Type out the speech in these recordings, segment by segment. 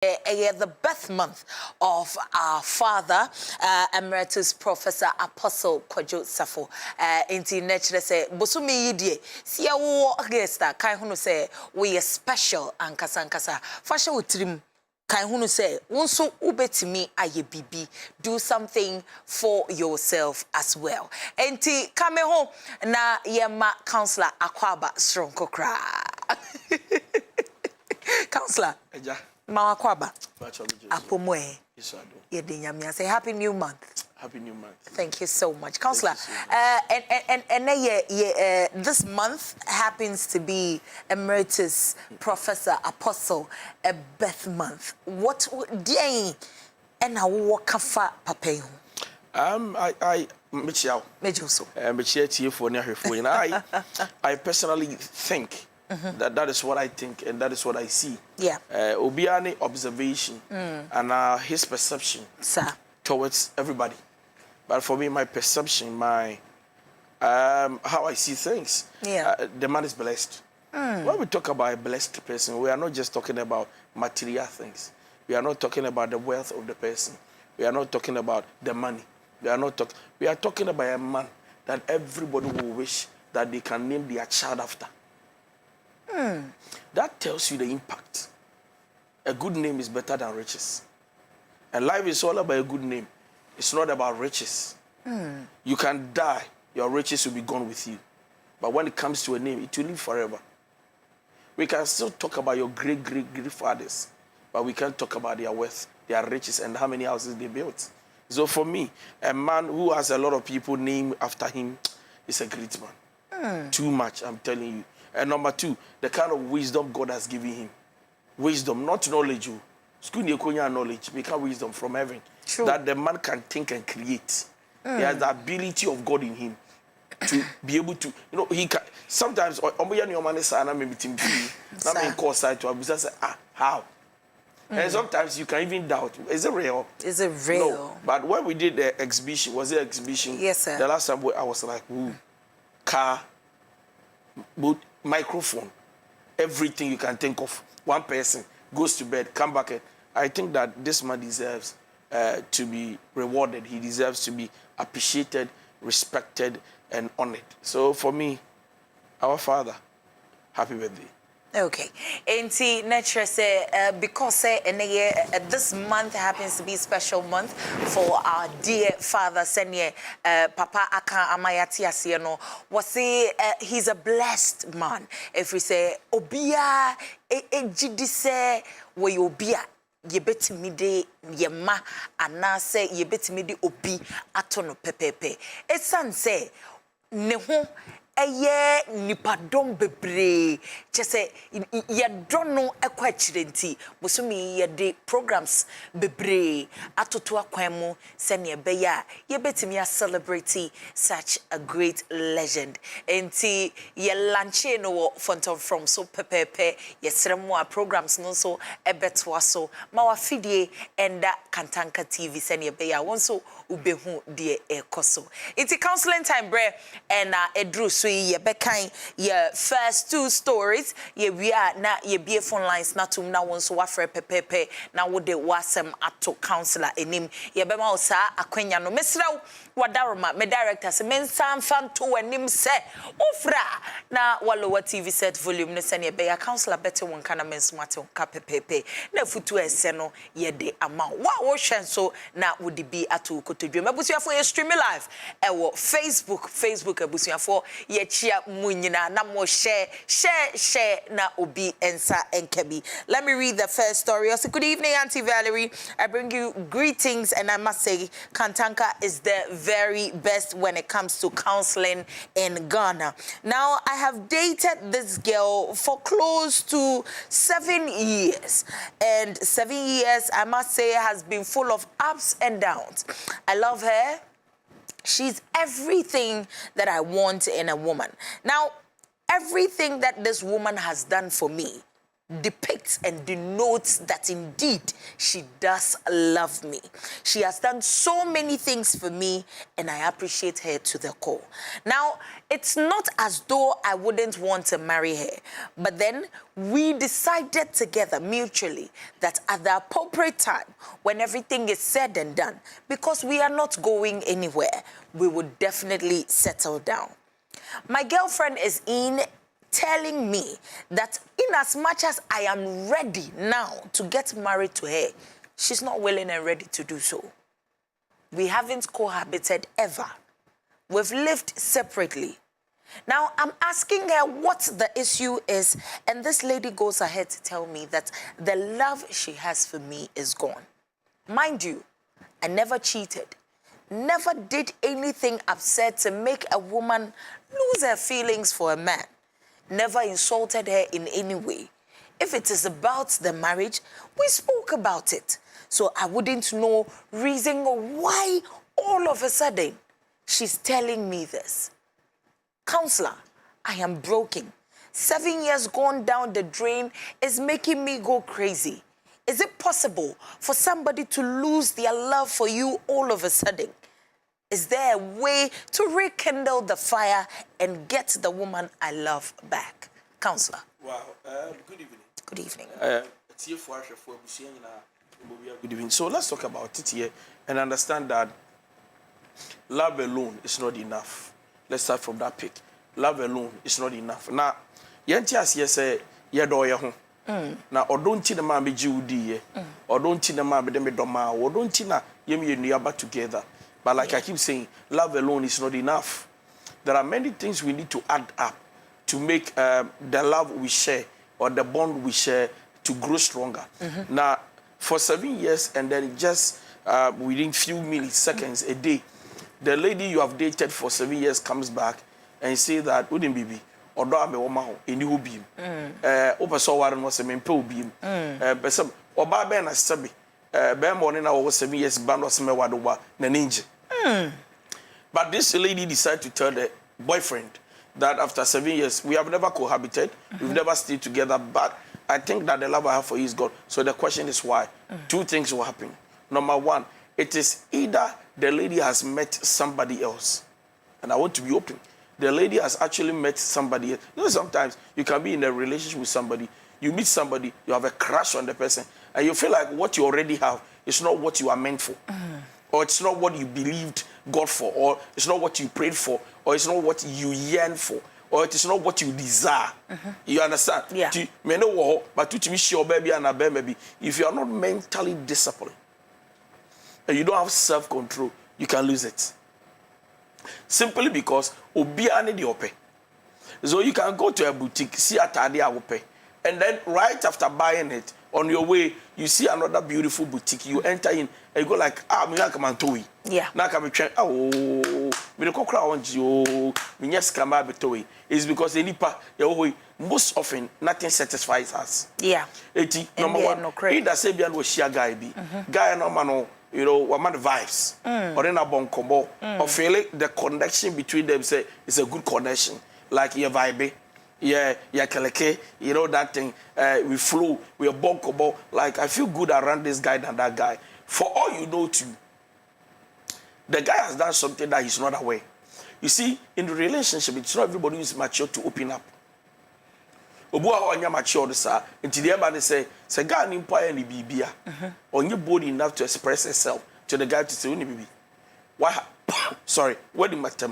The birth month of our father, Emeritus Professor Apostle Kwadwo Safo. Inti nature say, Bosumi yidie, siya wo agesta, kai hunu say, we are special, ankasa. Fasha utrim, kai hunu say, wonso ubetimi aye bibi, do something for yourself as well. Inti kame home, na yema counselor Akwaba strong kokra. Counselor. Eja. Mawakwaba. Apomwe. Yes, say happy new month. Happy new month. Thank you so much. Counselor, this month happens to be Emeritus Professor Apostle a birth month. What day and how wakafa papayo? Michiao. Mejoso. Michiati for near her. I personally think that is what I think and that is what I see. Yeah. Obiani observation and his perception towards everybody. But for me, my perception, my how I see things, the man is blessed. When we talk about a blessed person, we are not just talking about material things. We are not talking about the wealth of the person. We are not talking about the money. We are talking about a man that everybody will wish that they can name their child after. That tells you the impact. A good name is better than riches. And life is all about a good name. It's not about riches. You can die, your riches will be gone with you. But when it comes to a name, it will live forever. We can still talk about your great-great-grandfathers, but we can't talk about their wealth, their riches, and how many houses they built. So for me, a man who has a lot of people named after him is a great man. Too much, I'm telling you. And number two, the kind of wisdom God has given him. Wisdom, not knowledge. School knowledge, become wisdom from heaven. True. That the man can think and create. He has the ability of God in him to be able to, he can. Sometimes, how? And sometimes you can even doubt, is it real? Is it real? No. But when we did the exhibition, was it exhibition? Yes, sir. The last time I was like, car, boat, microphone, everything you can think of. One person goes to bed, come back. I think that this man deserves to be rewarded. He deserves to be appreciated, respected, and honored. So for me, our father, happy birthday. Okay. Auntie Nature say because this month happens to be a special month for our dear father, Senye Papa Aka Amayati Asiano. Was he's a blessed man. If we say Obia ejidise we Obia yebetimide yema anase yebetimide obi atono pepepe. Esan say neho eye nipadom bebre chese ye dono ekwa chirenti bosumi ye de programs bebre atoto akwan mu sene beya ye betimi celebrate such a great legend enti ye lanche no fonton from so pepepe ye sremo programs no so ebetwa so ma wa fidie enda Kantanka TV sene beya wonso ubehu de ekoso enti counseling time bre and edru ye bekan ye first two stories ye we are na ye be phone lines na tum na won so wafre pepepe na wo de wasem ato counselor enim ye be ma osa akwanya no mesraw wadaroma me director se MENSAH fanto enim se ofra na walowa TV set volume ne se ne be ya counselor bete won kana mensumate ka pepepe na futu ese no ye de ama wa wo hwen so na wo de bi ato kotodwe mabusuafo ye stream live e wo Facebook abusuafo ye chia munyina na mo share na obi ensa enkebi. Let me read the first story. Also, good evening, Auntie Valerie. I bring you greetings, and I must say, Kantanka is the very best when it comes to counseling in Ghana. Now, I have dated this girl for close to 7 years, and 7 years, I must say, has been full of ups and downs. I love her. She's everything that I want in a woman. Now, everything that this woman has done for me, depicts and denotes that indeed she does love me. She has done so many things for me, and I appreciate her to the core. Now, it's not as though I wouldn't want to marry her, but then we decided together mutually that at the appropriate time, when everything is said and done, because we are not going anywhere, we would definitely settle down. My girlfriend is telling me that in as much as I am ready now to get married to her, she's not willing and ready to do so. We haven't cohabited ever. We've lived separately. Now, I'm asking her what the issue is, and this lady goes ahead to tell me that the love she has for me is gone. Mind you, I never cheated, never did anything absurd to make a woman lose her feelings for a man. Never insulted her in any way. If it is about the marriage, we spoke about it. So I wouldn't know reason why all of a sudden she's telling me this. Counselor, I am broken. 7 years gone down the drain is making me go crazy. Is it possible for somebody to lose their love for you all of a sudden? Is there a way to rekindle the fire and get the woman I love back? Counselor. Wow. Good evening. Good evening. Good evening. So let's talk about it here and understand that love alone is not enough. Let's start from that pick. Love alone is not enough. Now, yentias say yedoye ho. Now, odonti na ma be jiwudi odonti na ma be dem doma, odonti na yemi nuaba together. But like I keep saying, love alone is not enough. There are many things we need to add up to make the love we share or the bond we share to grow stronger. Now, for 7 years and then just within few milliseconds a day, the lady you have dated for 7 years comes back and say that, wouldn't be, or do I be woman in you beam? Over so one was a mempo beam. But some or barben as sabi. Bear morning I was 7 years band was me wadoba na ninja. But this lady decided to tell the boyfriend that after 7 years we have never cohabited, we've never stayed together, but I think that the love I have for you is God. So the question is why? Two things will happen. Number one, it is either the lady has met somebody else, and I want to be open. The lady has actually met somebody else. You know, sometimes you can be in a relationship with somebody, you meet somebody, you have a crush on the person, and you feel like what you already have is not what you are meant for. Or it's not what you believed God for, or it's not what you prayed for, or it's not what you yearn for, or it is not what you desire. You understand? Yeah. But if you are not mentally disciplined and you don't have self-control, you can lose it. Simply because so you can go to a boutique, see a tadi, and then right after buying it, on your way, you see another beautiful boutique. You enter in and you go like, me come and toy. Yeah. Now come and train. Oh, me the cockra want you. Me yes come and toy. It's because most often nothing satisfies us. Yeah. Eti number one. Either say bian was share guy be. Guy no man, you know, what man vibes. Or then a bon combo. Or feel the connection between them say it's a good connection. Like your vibe. Yeah, keleke, you know that thing. We flow, we are bonkobo. Like I feel good around this guy than that guy. For all you know, too, the guy has done something that he's not aware. You see, in the relationship, it's not everybody who is mature to open up. Obua onya mature sir. Until the everybody say guy ni mpa ya ni bibia. Onye bold enough to express himself to the guy to say uni bibi. Why? Sorry, what did matter?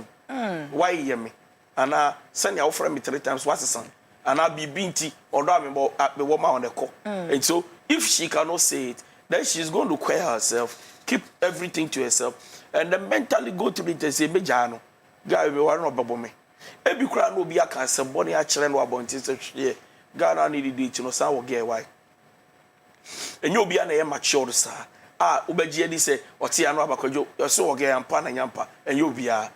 Why you hear me? And send your friend me 3 times. What's the son? And I'll be binty or do the woman on the call. And so, if she cannot say it, then she's going to quiet herself, keep everything to herself, and then mentally go to it and say, "Mejano, guy, we want to me." Every crowd will be a cancer, bonny a children who are born to yeah. Ghana needed it, you know, so get why. And you'll be an mature, sir. Ubeji say, Otiano Abakojo, you're so gay and pan and yampa, and you'll be a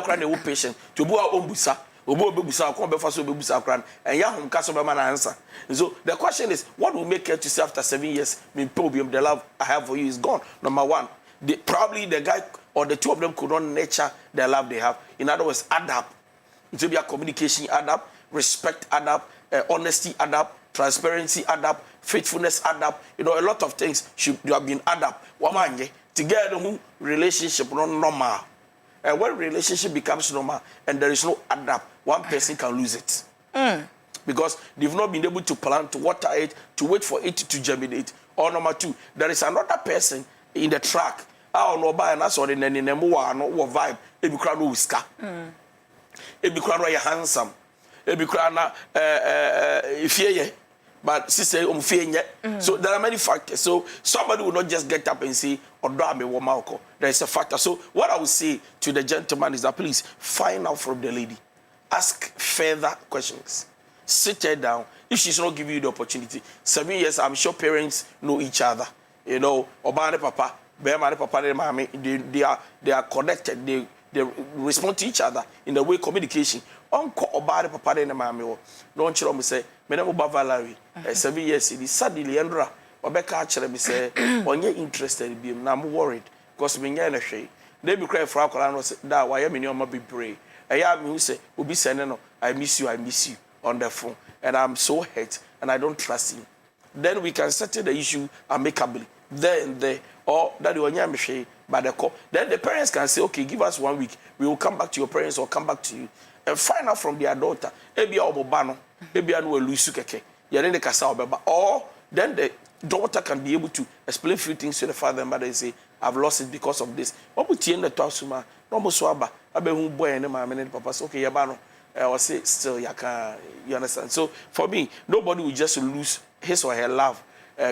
crying a patient to Bua Ombusa, Ubo Busa, Combefaso Busa cran, and Yahum Casabaman answer. So the question is, what will make her to say after 7 years, mean problem, the love I have for you is gone? Number one, probably the guy or the two of them could not nurture the love they have. In other words, add up. It will be a communication, add up, respect, add up, honesty, add up, transparency add up, faithfulness add up. You know, a lot of things should have been add up. Wamanye, together who relationship not normal. And when relationship becomes normal and there is no add up, one person can lose it. Because they've not been able to plant, to water it, to wait for it to germinate. Or number two, there is another person in the track. I don't know by and that's all in any number one or vibe. It be crowned whisker. It be crowned handsome. It be crowned if ye. But sister, so there are many factors. So somebody will not just get up and say, or me woman. There is a factor. So what I would say to the gentleman is that please find out from the lady. Ask further questions. Sit her down. If she's not giving you the opportunity, 7 years, I'm sure parents know each other. You know, Obama papa, Bema papa, they are connected. They respond to each other in the way communication. Uncle Obama papa and mammy. Don't you say, Madame VALARIE, 7 years, it is suddenly Andra. Rebecca actually me say, when you're interested in being, I'm worried because me yana shay. They be crying for alcohol that why I'm in your mobile pray. I have me who say, will be sending, I miss you on the phone, and I'm so hurt, and I don't trust him. Then we can settle the issue amicably, there and there, or that you are by the call. Then the parents can say, okay, give us 1 week, we will come back to your parents or come back to you, and find out from their daughter, maybe our bobano, maybe I know Luisu keke, the casa or then the daughter can be able to explain a few things to the father and mother and say, I've lost it because of this. What would you end the Tosuma? No more swaba. I be who boy and my man papa. Okay, Yabano. I was say still you understand. So for me, nobody will just lose his or her love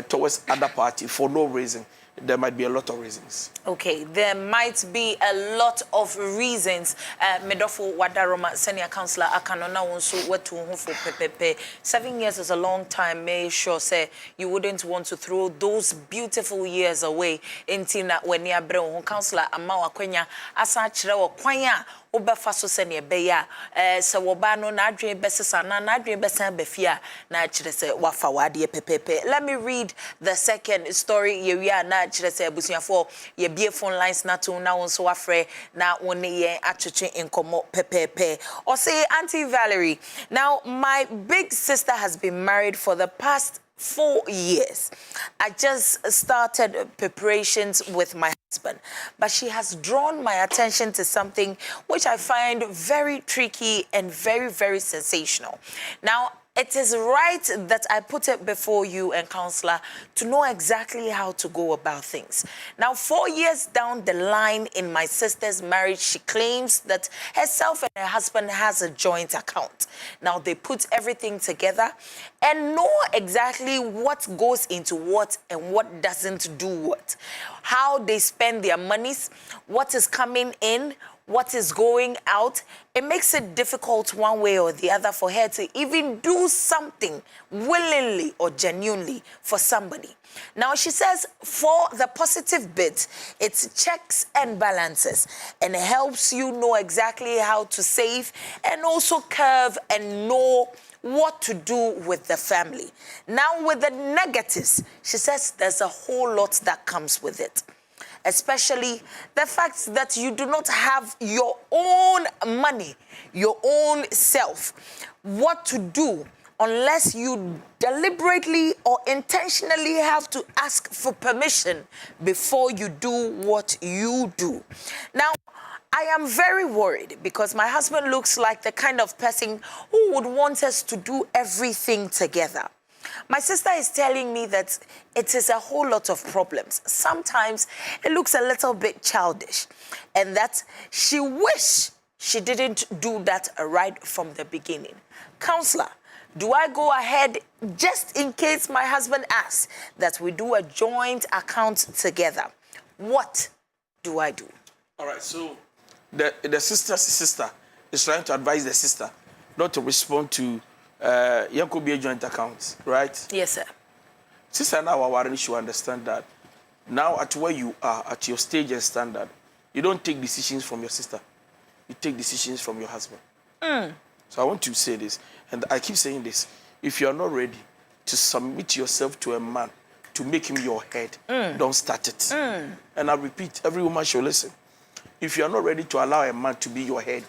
towards other party for no reason. There might be a lot of reasons. Okay, there might be a lot of reasons. Medofo Wadaroma, senior counselor, Akanona Wonsu, Wetu for Pepepe. 7 years is a long time. May sure say you wouldn't want to throw those beautiful years away. Intina when ya bro counselor Amawa Kwenya, Asa Chrewa Kwanya. Obefa so se ne be ya se woba no na adwen besesa na adwen besan befia na kire se wafa wade pepepe. Let me read the second story ye wi na kire se abusuafo ye bie phone lines na to na won so wafre na won ye atwetwe enkomo pepepe. O say Auntie Valerie, now my big sister has been married for the past 4 years. I just started preparations with my husband, but she has drawn my attention to something which I find very tricky and very, very sensational. Now, it is right that I put it before you and counselor to know exactly how to go about things. Now, 4 years down the line in my sister's marriage, she claims that herself and her husband has a joint account. Now, they put everything together and know exactly what goes into what and what doesn't do what. How they spend their monies, what is coming in, what is going out. It makes it difficult one way or the other for her to even do something willingly or genuinely for somebody. Now, she says for the positive bit, it's checks and balances, and it helps you know exactly how to save and also curve and know what to do with the family. Now, with the negatives, she says there's a whole lot that comes with it. Especially the fact that you do not have your own money, your own self, what to do unless you deliberately or intentionally have to ask for permission before you do what you do. Now, I am very worried because my husband looks like the kind of person who would want us to do everything together. My sister is telling me that it is a whole lot of problems. Sometimes it looks a little bit childish, and that she wish she didn't do that right from the beginning. Counselor, do I go ahead just in case my husband asks that we do a joint account together? What do I do? All right, so the sister's sister is trying to advise the sister not to respond to you could be a joint account, right? Yes, sir. Sister, now our should understand that now at where you are, at your stage and standard, you don't take decisions from your sister. You take decisions from your husband. So I want to say this, and I keep saying this. If you're not ready to submit yourself to a man to make him your head, don't start it. And I repeat, every woman should listen. If you're not ready to allow a man to be your head,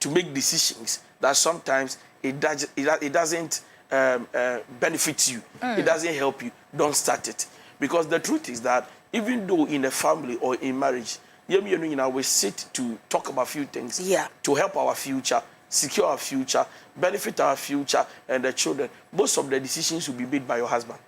to make decisions that sometimes it doesn't benefits you, it doesn't help you, don't start it. Because the truth is that even though in a family or in marriage, we sit to talk about a few things to help our future, secure our future, benefit our future and the children. Most of the decisions will be made by your husband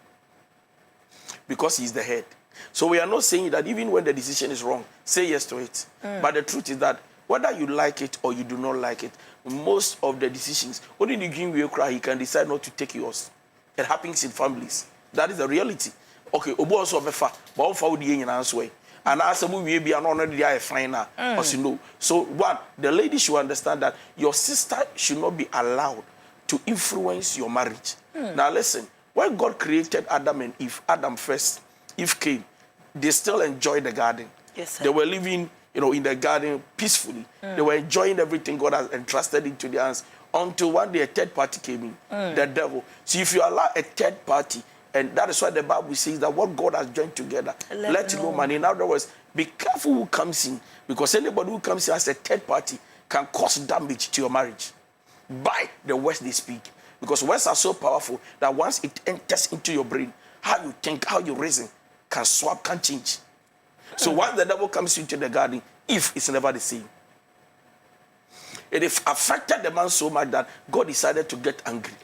because he's the head. So we are not saying that even when the decision is wrong, say yes to it. But the truth is that whether you like it or you do not like it, most of the decisions, only the dream we cry, he can decide not to take yours. It happens in families. That is the reality. Okay, obo also befa, but on for the answer. And as a movie be an honor the final. No. So one, the lady should understand that your sister should not be allowed to influence your marriage. Now listen, when God created Adam and Eve, Adam first, Eve came, they still enjoyed the garden. Yes, sir. They were living, in the garden peacefully. They were enjoying everything God has entrusted into their hands until one day a third party came in, the devil. So if you allow a third party, and that is why the Bible says that what God has joined together, let no man. In other words, be careful who comes in, because anybody who comes in as a third party can cause damage to your marriage by the words they speak. Because words are so powerful that once it enters into your brain, how you think, how you reason, can swap, can change. So once the devil comes into the garden, if it's never the same. It affected the man so much that God decided to get angry.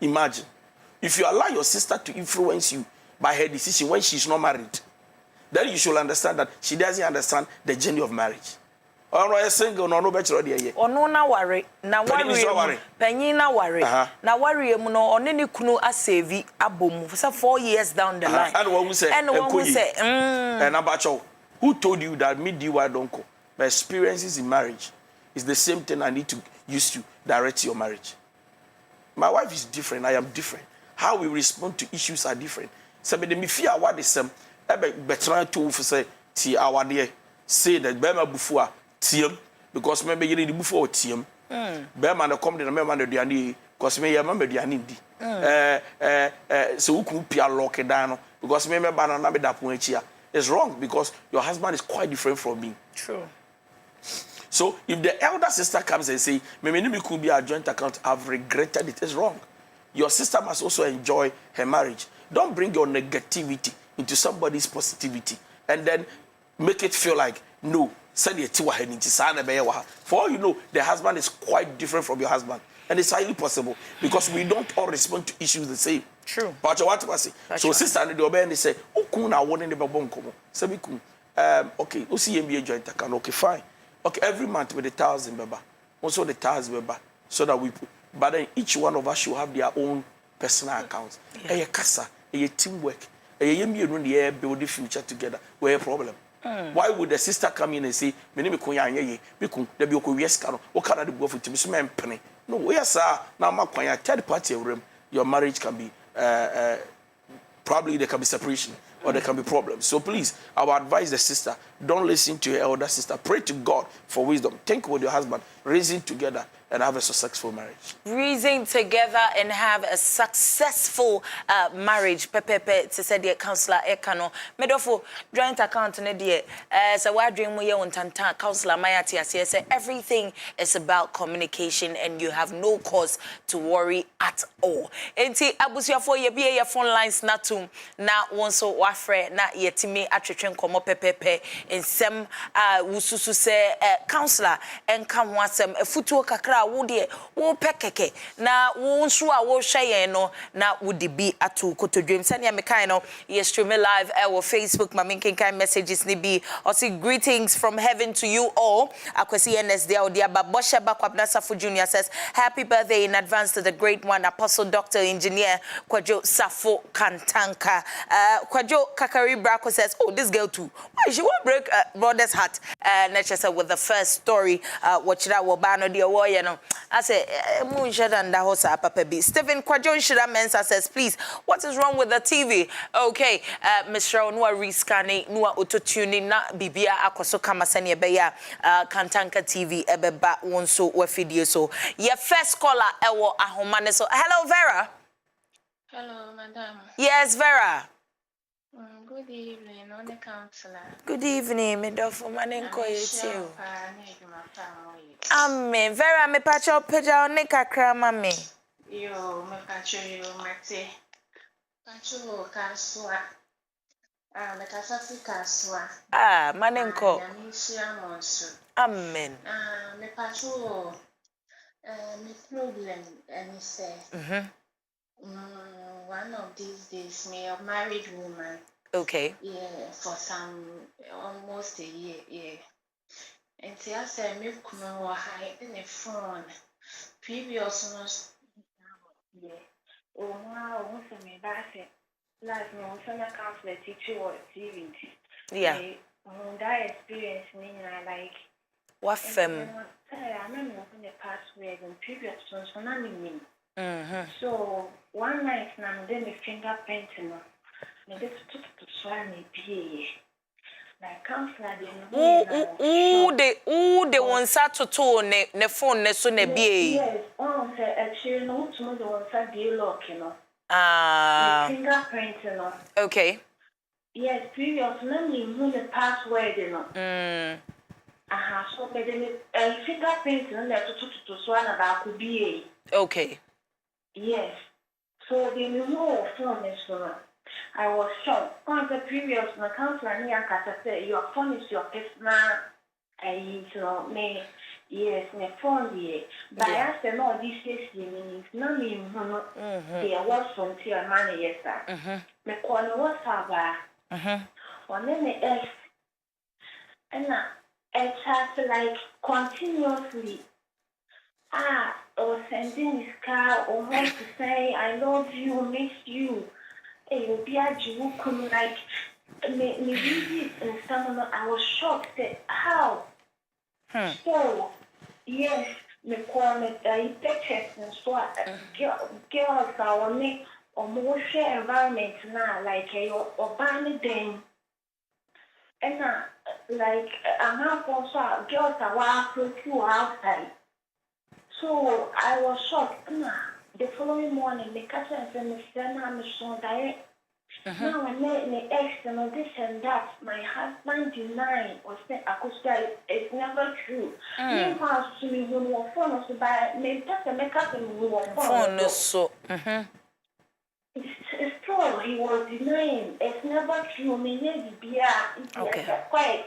Imagine. If you allow your sister to influence you by her decision when she's not married, then you should understand that she doesn't understand the journey of marriage. Or no, single, no better idea. Or no, na worry, na worry, penny na worry, na worry, no, or any kunu a save abom for 4 years down the line. And one will say, and about you, who told you that me DONKOH DONKOH, my experiences in marriage is the same thing I need to use to direct your marriage. My wife is different, I am different. How we respond to issues are different. So me fear what is better to say ti our dear say that bema before tiem because maybe you need before tiem. Bema na come the member the diani because me ya member diani di. So who could pia lock it down because me member na be that point here. It's wrong because your husband is quite different from me. True. So if the elder sister comes and say, me could be a joint account, I've regretted it. It's wrong. Your sister must also enjoy her marriage. Don't bring your negativity into somebody's positivity and then make it feel like, no, for all you know, the husband is quite different from your husband. And it's highly possible because we don't all respond to issues the same. True. But what I say? So sister and the obey and they say, "Oh, kuna one in the babonko." Say, okay, we see MBA joint account. Okay, fine. Okay, every month with the 1,000 baba, also the 1,000 baba, so that we put. But then each one of us should have their own personal accounts. A casa, a teamwork, a build the future together. Where a problem? Why would the sister come in and say, "Me name Kunya, Bikum, the Bioko Yescano, or can I go for Timisman Penny?" No, yes, sir. Now, my third party room, your marriage can be probably there can be separation or there can be problems. So please, I would advise the sister, don't listen to your elder sister. Pray to God for wisdom. Think with your husband, reason together, and have a successful marriage. Reason together and have a successful marriage. Pepe to say the counselor Ekano. Medofo joint account ne dear. So why dream we on Tanta counselor Mayati say everything is about communication and you have no cause to worry at all. Enti abusia for ye be your phone lines natum na wonso wafre na yetimi atwetwe nkomo pepepe ensem wususu se counselor enka ho asem afutuo kakra wo de wo pekeke na wo nso a wo hwe no na wo de bi ato kotodwem sane me kan no ye stream live our Facebook ma menken kan messages ni bi or see greetings from heaven to you all akwesi NSD odia babosha bakwabna Safo Junior says happy birthday in advance to the great one Apostle Dr. Engineer Kwajo Safo Kantanka. Kwajo Kakari Brako says, oh, this girl too. Why she won't break brother's heart? Nature said with the first story, watch that wabano dear warrior. No, I say, Moonshed and Dahosa Papa B. Stephen Kwajo Shida Mensa says, please, what is wrong with the TV? Okay, Mr. Nua rescanning, Nua auto-tuning, na Bibia Akoso Kamasani Beya, Kantanka TV, Ebeba, Wonso, Wefidio. So, your first caller, Ewo Ahomane. So, hello, Vera. Hello, madam. Yes, Vera. Good evening, on the counselor. Good evening, Medofo Manenko you. Amen. Vera me pacho peja oneka kra mame. Yo, me pacho yo mate. Pacho kaswa. Me kasasi kaswa. Manenko. Nyamisha monsu. Amen. Me pacho me problem and say one of these days me a married woman. Okay. Yeah, for some almost a year, yeah. And I said me kuno wa high in the phone. Previous ones, yeah. Oh wow, once me back last me once I counselor teacher or TV. Yeah. That experience me like What I fem? remember the password and previous ones for nothing. So one night now then the fingerprinting. Me just to swear me be. Like counselor They want to ne phone ne so ne bie. Yes, say actually no to the one side be lock, Ah. Fingerprint, Okay. Yes, previous memory who the password, so but then fingerprint to swan about could be Okay. yes. So the new phone is I was shocked. On the previous counselor near say your phone is your personal me yes, me phone ye. But I asked them all these days means no me there was some tea money yes sir. Me call no WhatsApp on the X and it has like continuously or sending his car or want to say I love you, miss you. It will be a joke like me busy and someone I was shocked that how so yes, me call me pictures and so girls are on me or more share environment now like or banning them and like I'm not also girls are walking through outside. So I was shocked. The following morning, the catcher and the son so direct. Now I met the ex and this and that. My husband denied or said acoustic. It's never true. Meanwhile, to me, when we were phone, so by me, just a makeup and we were phone. So. It's true. He was denying. It's never true. Me, Okay. Quiet.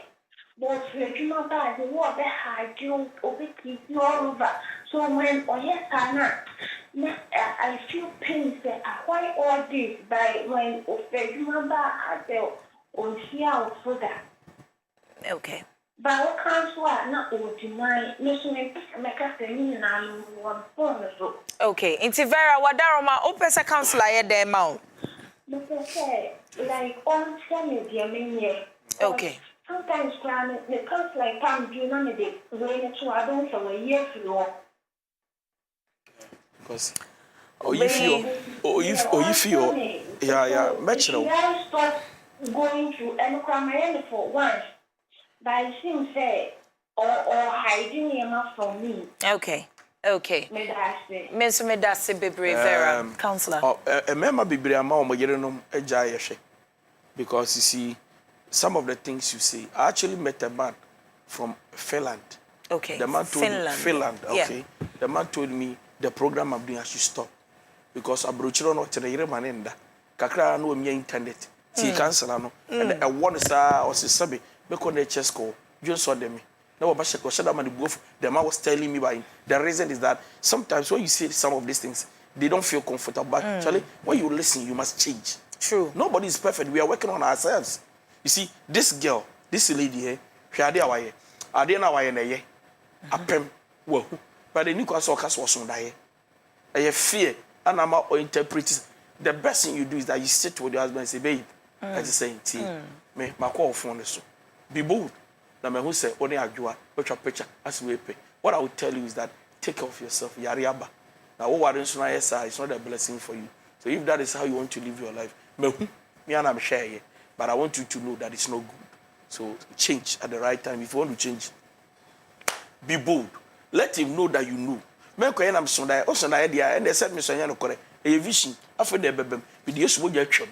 But you know that the word that had you all over. So when I feel pain say why all this by when you remember I felt on here for that. Okay. But what comes what not all deny no so make us say na one phone so. Okay. Inti Vera wadaroma opesa counselor ye dem ma. But say like on send me Okay. Sometimes the counselor come do none of it when so I don't for a year to because if you yeah match no stop going to and for once but it seems say or hiding him from me. Okay. Me that's bebre Vera counselor. Remember bebre ama o yerenom agya yehwe because you see some of the things you say. I actually met a man from Finland. Okay. The man told Finland, okay. Yeah. The man told me the program I'm doing I should stop because abrochiro no tere manenda. Kakra no me internet. Ti cancel no. And I want sa or se sabe be ko na chess call. You saw them. Now ba she ko shada man the man was telling me by the reason is that sometimes when you say some of these things they don't feel comfortable but actually when you listen you must change. True. Nobody is perfect. We are working on ourselves. You see, this girl, this lady here, she ade awaye. Ade na awaye na ye. Apem wo. But the new class was on that. A fear and I'm or interpret. The best thing you do is that you sit with your husband and say, babe, that's the same thing. Me, my call phone so. Be bold. Now me who say only adwa, watch your picture as we pay. What I will tell you is that take care of yourself. Yariaba. Now what worries so it's not a blessing for you. So if that is how you want to live your life, me and I'm share. But I want you to know that it's not good. So change at the right time. If you want to change, be bold. Let him know that you know. Men ko yana msonda o sonda dia and they said me sonya no kore e vision after the bebem with the yesu moja twem.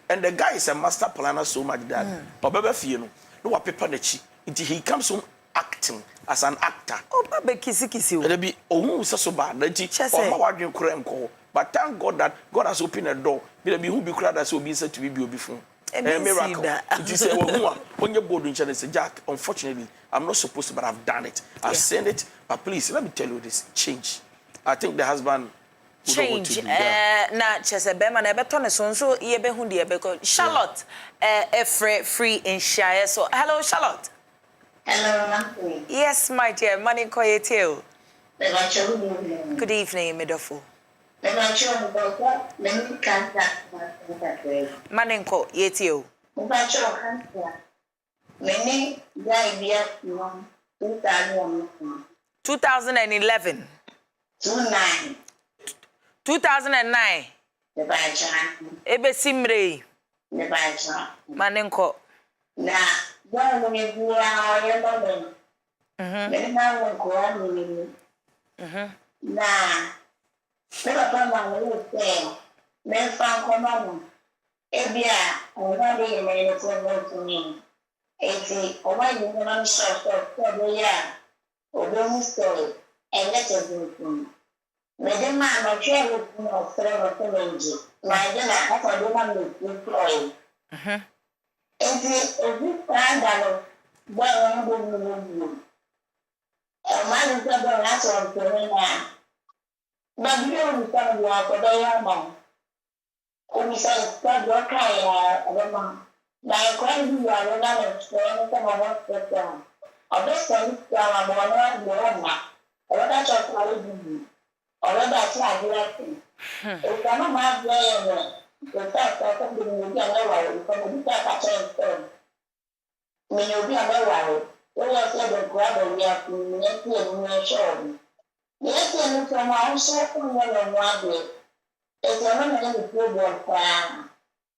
And the guy is a master planner so much that obebe fie no wa paper na chi until he comes home acting as an actor. Oh, baby, kisi. There be who is so bad that he or my word you but thank God that God has opened a door. There be who be crowd as will be said to be before. A miracle. It is when you're bored in China, say, Jack, unfortunately, I'm not supposed to, but I've done it. I've seen it. But please, let me tell you this: change. I think the husband change. Na chese be man ebe to ne so ye be hu de be Charlotte free in share. So hello Charlotte. Hello, yes, my dear. Money koye too. Good evening, Midofo. Manenko yetio. 2011. 2009. Ebe simre. Manenko. Na wa ni bua ya ba na me papa ma wo se me fa ko ma no e bia o na de me ne ko no ni e ti o wa ni na so do ya o do mu so e le te do me de ma no che wo no fre no te menji ma de na ka do ma no employee enti obi kwanda no gba won do mu man is going to answer to me now. But you don't understand what they are now. We say, God, you're kind, now, when you are not explaining some of us that down. Of this thing, I'm one of the one. Or that's what I will do. Or that's what I do. If I'm not there, the fact that something will be a lower, from the fact I change. When you'll be a lower. We are the grab we have to make it show. Yes, and from our second one on 1 day. It's a woman in the program plan.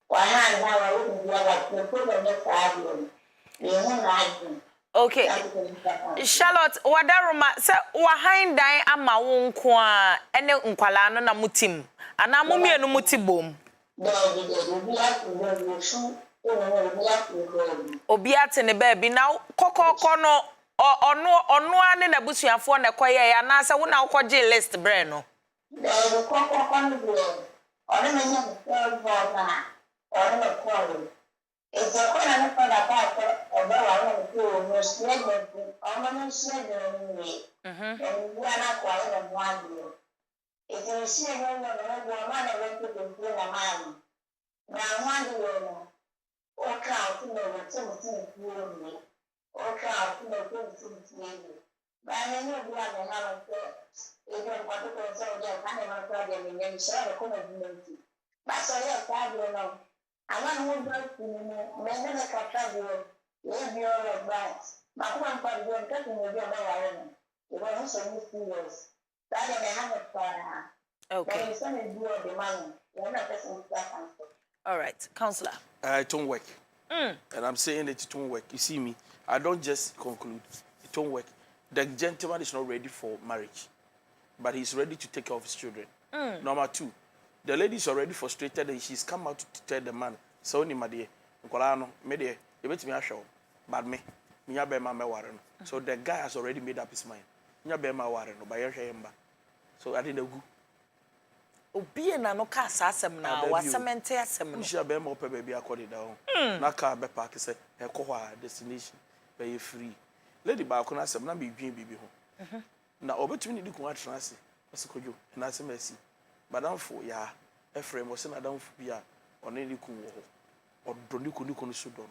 Why not now? I wouldn't be like the program next album. You won't like them. Okay. Charlotte, wadaruma se wahandan ama wo nko a ene nkwala no na mutim. Ana mumienu mutibom. We have to go shoot. Obi ate ne baby now kokoko no ono ane na busuafo na koye ya na se wo na ukoje list bre no the kokoko no go ono me nya ko na ono me ko it's a one na for that part of the one to no sled ono no sled ni and we are not quite on one it's a sled no no man na to do na man na one okay, I think that something will me. Okay, I think that something will. But I know we are the have even what to consult their kind of problem in them, share the community. But so, yes, I don't know. I want to work in the capital, maybe all advice. My one part of the cutting will be on my own. It was also serious. That I have a fire. Okay. There is something to do with the money. You're not person that answer. All right, counselor. It won't work. And I'm saying that it won't work. You see me, I don't just conclude. It won't work. The gentleman is not ready for marriage, but he's ready to take care of his children. Number 2, the lady is already frustrated and she's come out to tell the man, so ni madie, nkolano, me you bet me a show, but me be ma warren. So the guy has already made up his mind. Be ma warren, by your shemba. So I didn't go. Obi na no ka asem na wasamente asem no Usha be mo pe baby akodi down na ka be park say e ko hwa destination be free lady ba ko na asem na me dwin bibi ho na obetumi ni dikun atrase asekojo na asem asi badamfo ya efrem wo se na damfo bia one ni kun wo odro ni kun so do no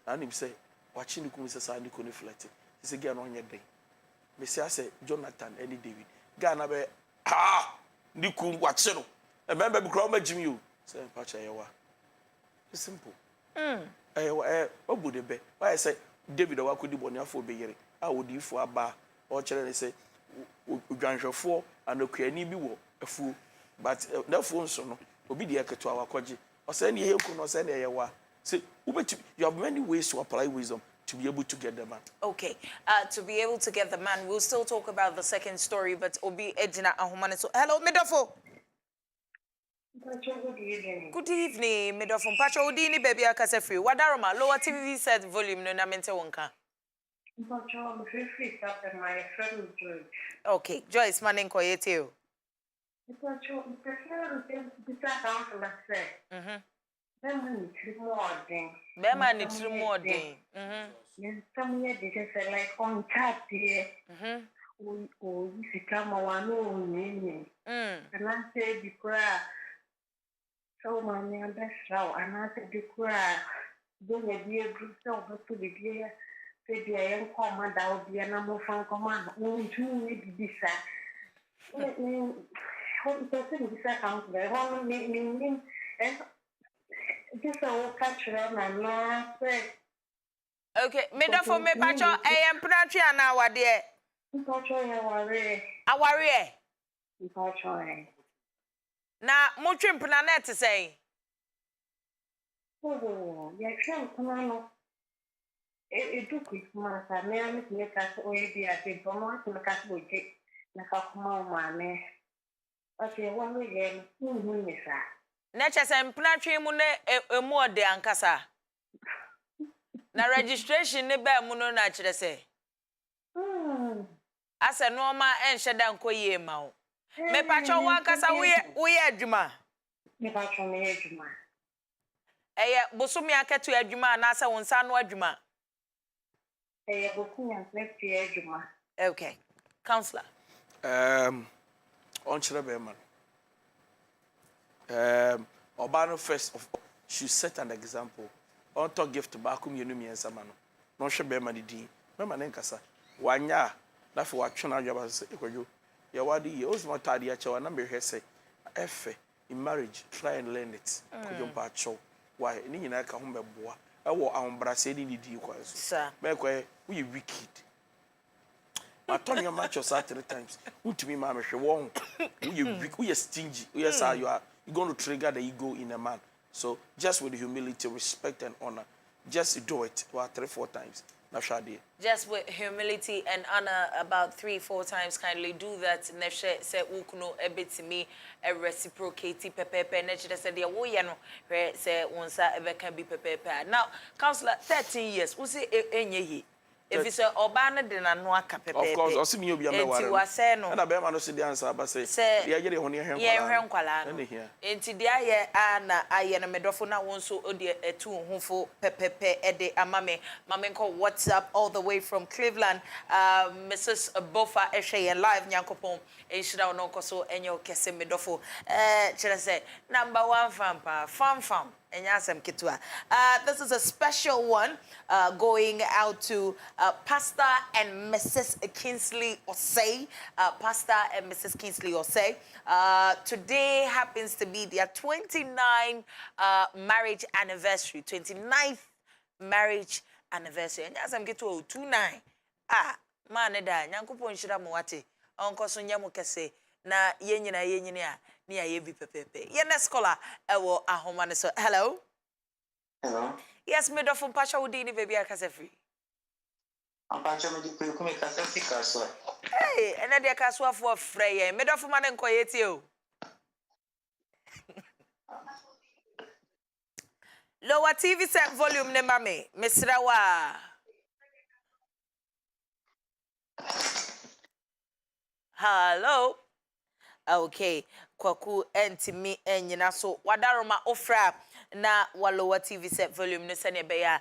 na nim say wachi ni kun se sa ni kun flat se ga no nye den me se ase Jonathan any David ga na be ni kun wachi no e member bi kro ma jimi you say pacha yewa it's simple obude be why say David wa kodi boniafo be yere a odifo aba o kire ne say odwanhwefo anokuani bi wo afu but that phone so no obi de aketo awakoje o say ne heku no say ne yewa say you have many ways to apply wisdom to be able to get the man. Okay, to be able to get the man, we'll still talk about the second story, but Obi Ejina Ahumane. So, hello, Midofo. Good evening, Midofo. Pacho Udini baby akase free. Wadaroma lower TV set volume no na mente wonka. But I'm free up and my friend George. Okay, Joyce Manning Koyetio. Because you're this account for myself. Then we need more things. Bema ni tiri more thing. Yes, some years they just say like on chat here. We if you come on one and I say the cry. So my name best row and I said the cry. Don't be a group so to be here. Say the young command out be an ammo from command. Only two need this. What person this account there? One meaning and just a catch them and now say. Okay, middle for me, Pacho, I am Pratri and our dear. Aware. Now, Mutrim Planet to say. Oh, yeah, come it took Christmas. I may make us already at the Vermont to the Catholic. Like a man. Okay, one again, who is that? Natures and Pratri Mune a more de Ancasa. Na registration ne ba mu no na kire se asa no ma enhye da nkoyie ma wo me pacho wa kasa wo adwuma me pacho me adwuma bosomi aketu adwuma na asa won sa no adwuma bosomi aketu adwuma. Okay, counselor on kire be man obano first of all should set an example. On to gift back you know me and Samano. No share be money din. Remember Nenkasa. Wanya na for what chona job say ekojo. Ya wadi ye ozmo tadi acha na me hwe say efe in marriage try and learn it. Kojo ba cho. Why ni nyina ka ho beboa. E wo ahombra se ni di kwa so. Sir. Me kwa we wicked. I turn your match 3 times. Who to me ma me hwe won. We stingy. We say you're going to trigger the ego in a man. So just with humility, respect and honor, just do it 3-4 times. Just with humility and honor about 3-4 times, kindly do that. Nefshe se ukuno ebeti me a reciprocate pepepe. Nefshe said the woyano se unsa ebe can be pepepe. Now, counselor, 13 years. Usi enyehi. If it's a obana de na no aka pepepe. Of course, osi mi obi ameware. Enti wase no. Na be ma no se di answer ba say. Ye yere ho ne hwen kwala. Ye hwen kwala no. Enti dia ye ana aye na medofo na won so odi etu hunfo pepepe ede amame. Mamenko WhatsApp all the way from Cleveland. Mrs. Bofa Eshe live nyankopon. Enshira no koso enyo kese medofo. Chere say number 1 fam. This is a special one going out to Pastor and Mrs. Kingsley Osei. Pastor and Mrs. Kingsley Osei. Today happens to be their 29th marriage anniversary. 29th marriage anniversary. And as I'm getting to 29. Man, nyankopon shira mo wate. Onko so nyamo kese. Na yenyina a ni ayebi pepepe. Ye next caller ewo ahoma ne so. Hello. Hello. Yes, me do from CTWDYD baby akase free. Ampacho me di ku me kasa fika so. Hey, ena dia kaso afo frey. Me do from man nkoye tie o. Lower TV set volume ne mame. Mesra wa. Hello. Okay, kwaku entimi enyina so wadaroma ofra na walowa TV set volume no sene be ya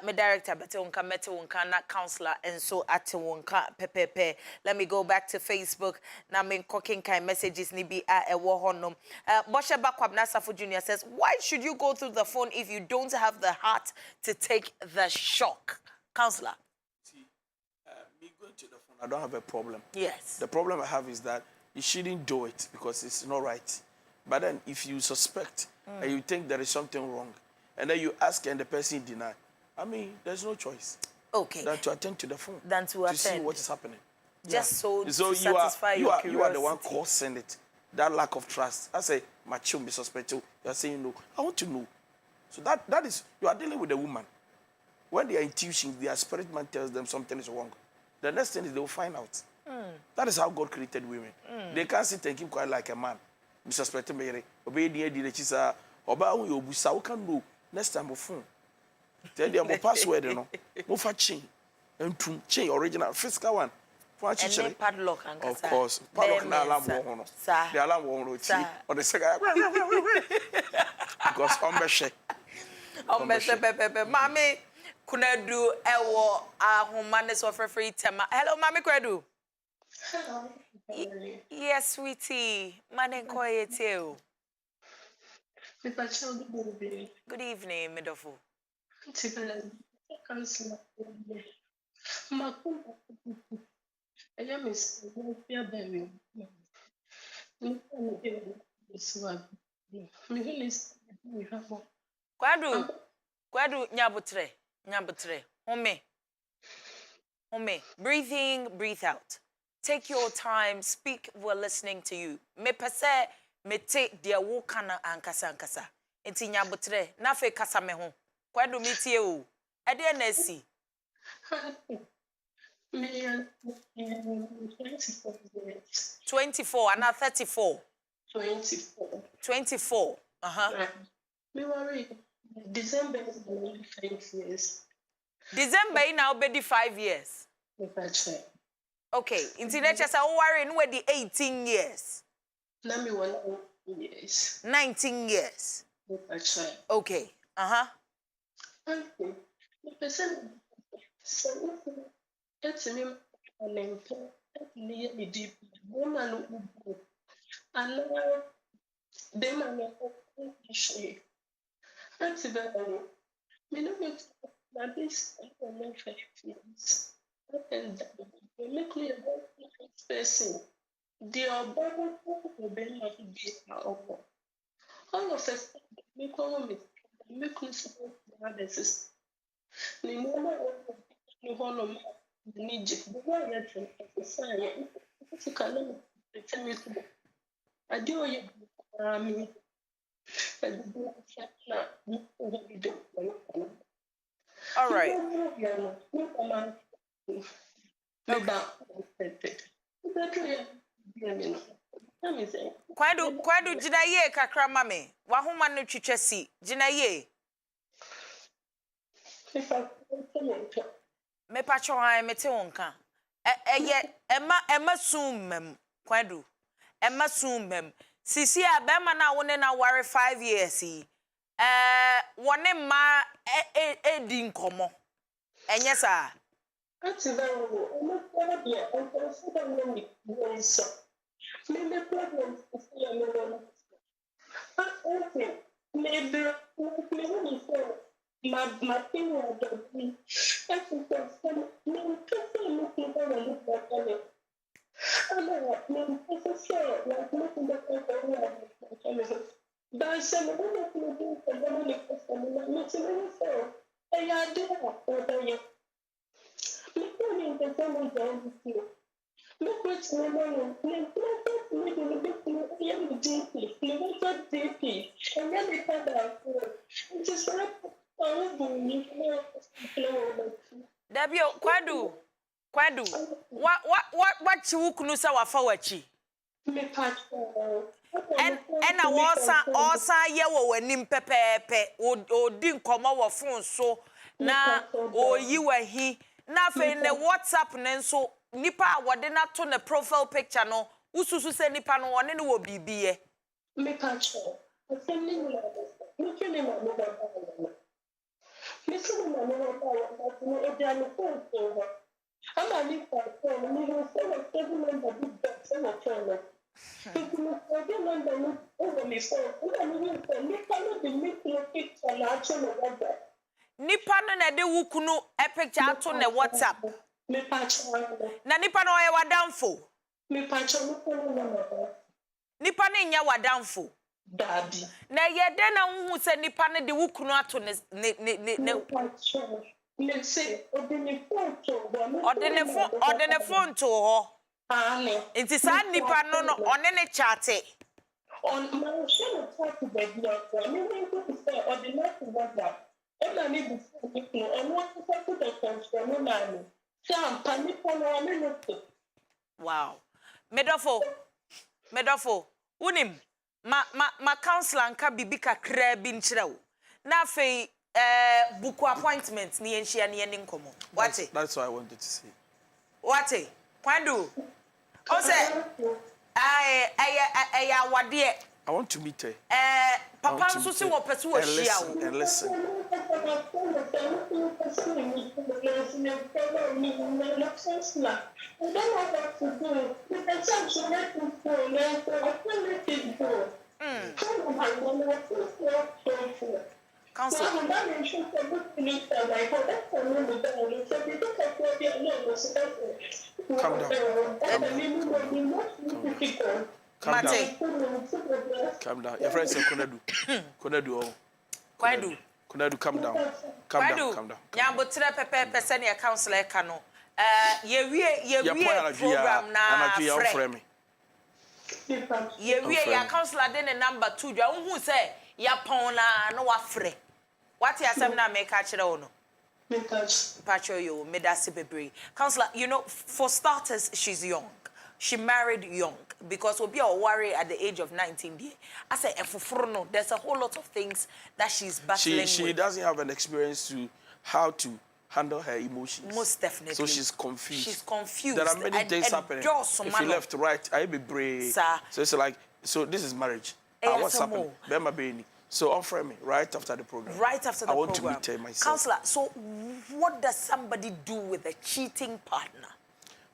me director bete wonka mete wonka na counselor enso ate wonka pepepe. Let me go back to Facebook na me cooking kind messages ni bi ewo honom. Boshe Bakwab Nasafo Junior says, why should you go through the phone if you don't have the heart to take the shock? Counselor. See, me going to the phone, I don't have a problem. Yes. The problem I have is that you shouldn't do it because it's not right. But then if you suspect and you think there is something wrong, and then you ask and the person deny, I mean, there's no choice. Okay. Than to attend to the phone. Than to attend. see what is happening. Just so to you satisfy your curiosity. You are the one causing it. That lack of trust. I say, my children be suspected. You are saying no. I want to know. So that is, you are dealing with a woman. When their intuition, their spirit man tells them something is wrong, the next thing is they will find out. That is how God created women. They can't sit and keep quiet like a man. Mr. Spectre Mary, obey the idea that she's a Oba you busa can know next time of phone. Tell them password, no. Move for chain. Entum chain original physical one. And then padlock and of course. Padlock na alarm wo no. The alarm wo no ti or the second because Pepe. Mami Kunadu ewo ahumane so free tema. Hello Mami Kwedu. Hello. Yes, sweetie. Mane koye too. Good evening, Midofo. Kwadu nyabutre. Home. Breathe in, breathe out. Take your time, speak, we're listening to you. Me pese me take dia wo kana ankasa. Enti nyabutre, na fe kasa me ho. Kwadu mi tie o. E de na si. Me 24 and 34. 24. 24. Me worry. December is only 5 years. December now be 5 years. Okay, into nature say worry no the 18 years. Na me 1 years. 19 years. Okay. Okay. The person so it's me unemployed. It's deep. Woman and them are issue. That's very. Me no me na this for 5 years. And they make me a very person. They are born to be not be all of us make one make me support the others. The moment you hold the need the way you say if you can tell me to I do you me all right. Kwadu jina ye kakra mame. Wa homa no twetwa si. Jina ye. Me pacho han mete wonka. Eye ema summem. Kwadu. Ema summem. Sisi abema na wone na ware 5 years yi. Wone ma di nkomo. Enye sa. That's very well. I'm not going to be a problem. Maybe problems to see a little. Okay, maybe my thing will get me. I think that's some looking for a look at it. I'm not sure, like looking at it. But some of them will do for them, I'm not sure. I are there. Look what's going on. And then they come back. It's just like, Dabio Kwadu. What you kunu sa wafa wachi? Me patch. And I was ye wo wanim pepepe odi nkomo wo phone so na oyi wahi na fe ne WhatsApp ne nso nipa wode na to ne profile picture no ususu se nipa no wone ne wo bibie Me patch. I send you me can my mobile. Me send my mobile but no e dey no phone. I'm a need for phone. Me go send a 7 number big box on the phone. Nipa no na de wukunu e picture ato ne WhatsApp. Na nipa no ye wadamfo. Nipa no nya wadamfo. Daddy. Na ye de na hu se nipa no de wukunu ato ne Let's say ordinary phone to ho. Inti sa nipa no one ne chate. On my show chat to the blog. I mean to say ordinary WhatsApp. And I need to say and what to put the transfer man. Sam panic on Wow. Medofo. Unim ma counselor nka bibi kakra bi nkyerɛ wo. Na afei book appointment ni enhia ni eni nkomo. What? That's what I wanted to say. What? Kwandu. O say I awade. I want to meet her. Papa nso se wo pese wo hia wo. And listen. Counselor. Calm down. Calm down. Your friend said, Konadu. Konadu. Kwandu. Konadu, calm down. Calm down. Nyambo tire pepe senior counselor kano. Ye program na frame. Ye ya counselor de number 2 dwa who say ya pon na no wafre. What you asem na make catch no? Pacho you medasi bebre. Counselor, you know, for starters, she's young. She married young because we'll be a worry at the age of 19. I say, no, there's a whole lot of things that she's battling with. She doesn't have an experience to how to handle her emotions. Most definitely. So she's confused. She's confused. There are many things happening. If you left, right, I be brave. Sir. So it's like, so this is marriage. What's happening? Bema Beni. So offer me right after the program. Right after the program. I want to meet her myself. Counselor, so what does somebody do with a cheating partner?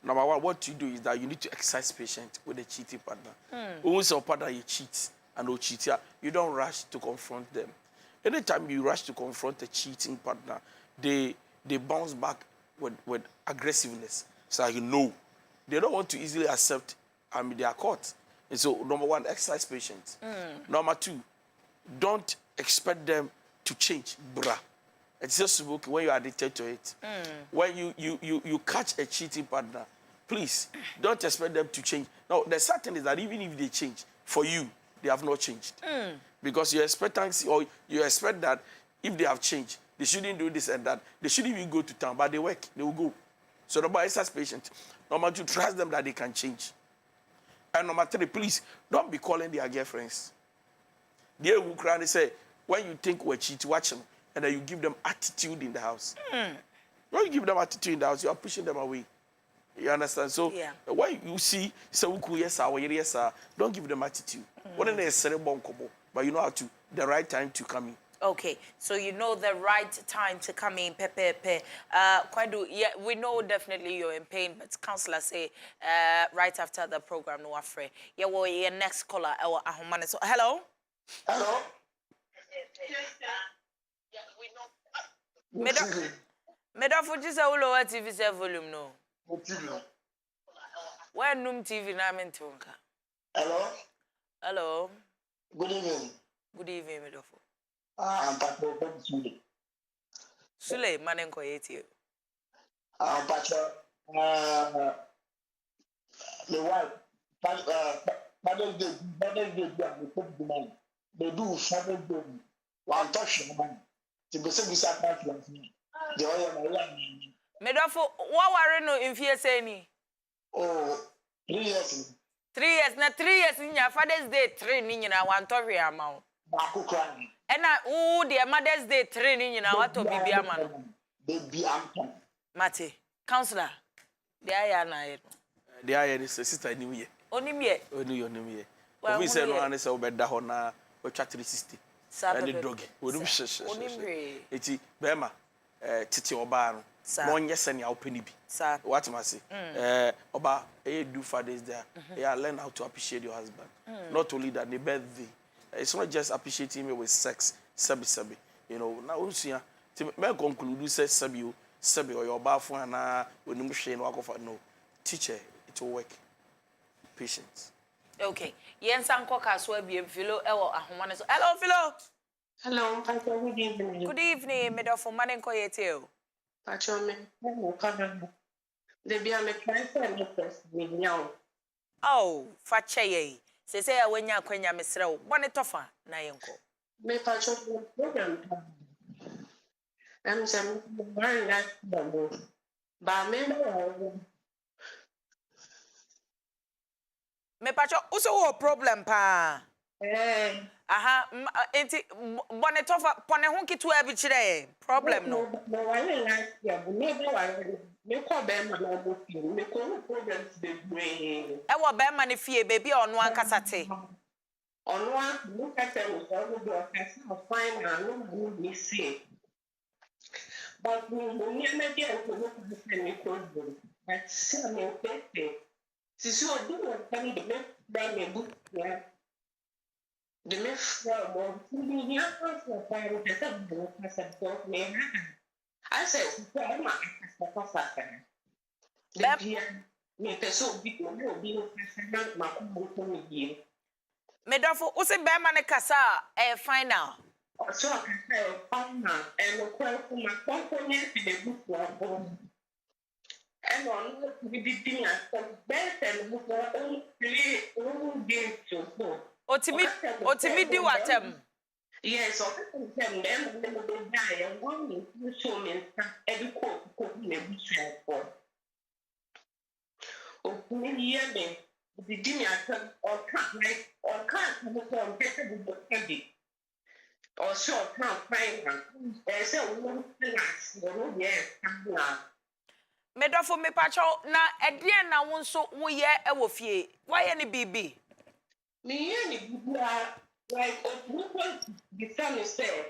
Number one, what you do is that you need to exercise patience with a cheating partner. Once your partner you cheat and no cheat, you don't rush to confront them. Anytime you rush to confront a cheating partner, they bounce back with aggressiveness. So you know, they don't want to easily accept their caught. And so number one, exercise patience. Number two, don't expect them to change, bruh. It's just okay when you are addicted to it. When you catch a cheating partner, please don't expect them to change. Now, the certain is that even if they change, for you, they have not changed. Because you expect that if they have changed, they shouldn't do this and that. They shouldn't even go to town, but they work, they will go. So number one, exercise patience. Number two, trust them that they can change. And number three, please don't be calling their girlfriends. They will cry and say, when you think we're cheating, watch them. And then you give them attitude in the house. When you give them attitude in the house, you are pushing them away. You understand? So when you see, yes, don't give them attitude. But you know how to, the right time to come in. Okay, so you know the right time to come in, Kwandu, yeah, we know definitely you're in pain, but counselor say right after the program, no afraid. Yeah, well, your next caller, our Ahumane. So, hello? Hello? Meda for just a lower TV set volume, no. Where noom TV na mentonka? Hello? Hello? Good evening. Good evening, Medofo. I'm Patrick Sule. Sule, manenko yeti. Patrick, the wife, Father's Day, the money. They do Father's Day. One touch the money. To be so disappointed. The oil, Medofo, what were no in fear saying? Oh, 3 years. 3 years, na 3 years in your Father's Day training in a one tori amount. Baku crying. And I, the Mother's Day training in our to be a man. Baby, I'm Mate, counselor, the Ayana. The iron is a sister new year. Only me. Only your name here. Well, We said one is over Dahona or chat 360. And the dog. We do shish. It's Bema, Titi Obano. One yes and your penny. What am I say? Oba, do fathers there. Learn how to appreciate your husband. Not only that, the birthday. It's not just appreciating me with sex, sabi. You know, now see, to me conclude, say sabi or your bathroom and when you machine walk off. No, teacher, it will work. Patience. Okay. Yen sanko kaswa bi Philo ewo ahomane so. Hello Philo. Hello, Pastor. Good evening. Good evening, Medofo manenko yete o. Pastor, me no come. They be am trying to first with now. Oh, fache ye. Se say awenya kwanya mesre wo. Bone tofa na yenko. Me Pastor program. I'm some very nice babo. Ba me Me pacho uso wo problem pa. Aha, enti bonetofa pone ho kitu bi kire problem no. No wale last year, but never wale. Me call them na mo fi. Me call problems dey brain. E wo be ma ne fie baby onu ankasa te. Ono a look at them so we do person fine na no me see. But we never get to look at the problem. But see me pepe. Si so do what can the me book ya. The me from the young person for the book as a book me. I said, I'm not a person. Me person be no be no person ma ko me. Medofo wo se be ma ne kasa final. So I can say final and ko ma ko nye the book wa. And on we did thing as best and book wa on play on game so. Otimi di watem. Yes, so I can tell them they die and one to show me every court me be for. Oh, me hear me. The dinner or can't like or can't look on get the candy. Or so can't find her. There's a woman yes, Medofo me pacho na edie na wo nso wo ye e wo fie. Why any bibi? Me hear me like the family say,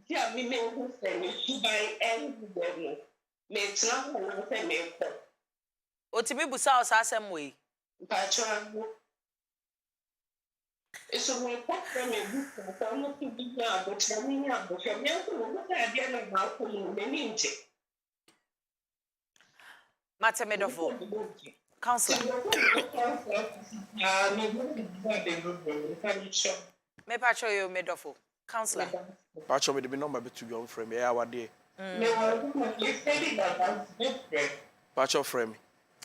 yeah, me who say me should buy everybody. Me try to say me for. Otimi busa osasem we. Pacho. It's a way pop from a book for almost to be now, but I mean, but you're not again about me. Mate Medofo. Counselor. Me pacho yo Medofo. Counselor. Pacho me the number be to your friend. Yeah, what day? Pacho friend.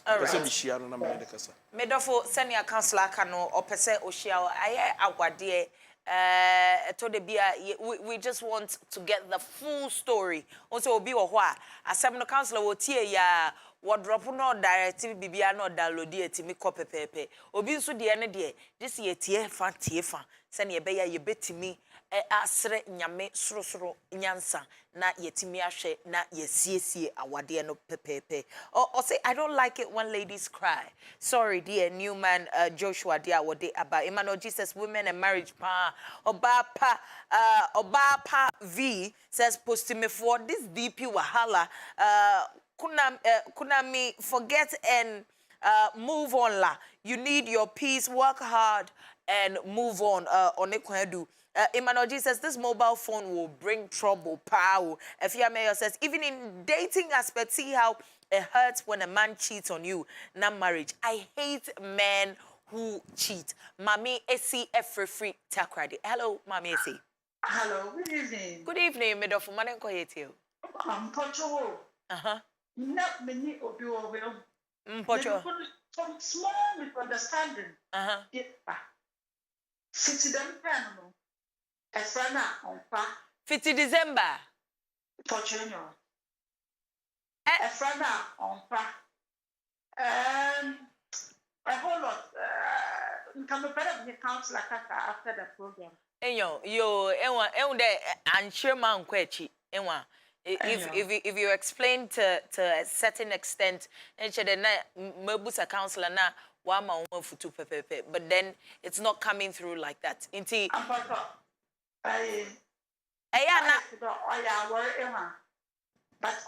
All right. Person be share no na me de kasa. Medofo senior counselor aka no opese ohia aye agwade to the bia we just want to get the full story. Also obi wo ho a asem no counselor wo tie ya wo drop no directive bibia no download etimi ko pepepe. Obi nso de ne de this ye tie fa senior be ya ye betimi asre nyame sorosoro nyansa na yetimi ahwe na yesiesie awade no pepepe. Or say I don't like it when ladies cry. Sorry dear new man Joshua dear wode about Emmanuel Jesus women and marriage pa Obapa V says post me for this DP wahala kunami forget and move on la. You need your peace, work hard and move on Onekwedu. Emmanuel G says this mobile phone will bring trouble. Power. Efia Mayor says even in dating aspect, see how it hurts when a man cheats on you. Not marriage. I hate men who cheat. Mami Esi free takradi. Hello, Mami Esi. Hello, good evening. Good evening, Medofu. Manenko yetio. Pocho. Not many of you will. Pocho. Some small misunderstanding. Yeah. City them panel. A friend on pa. 50 December. Pocho. A friend on pa. A whole lot. Can be better with council after the program. Yo, de answer man kwechi. Enwa. If you explain to a certain extent, and na mebusa counselor na wama futu pepepe, but then it's not coming through like that. Inti. But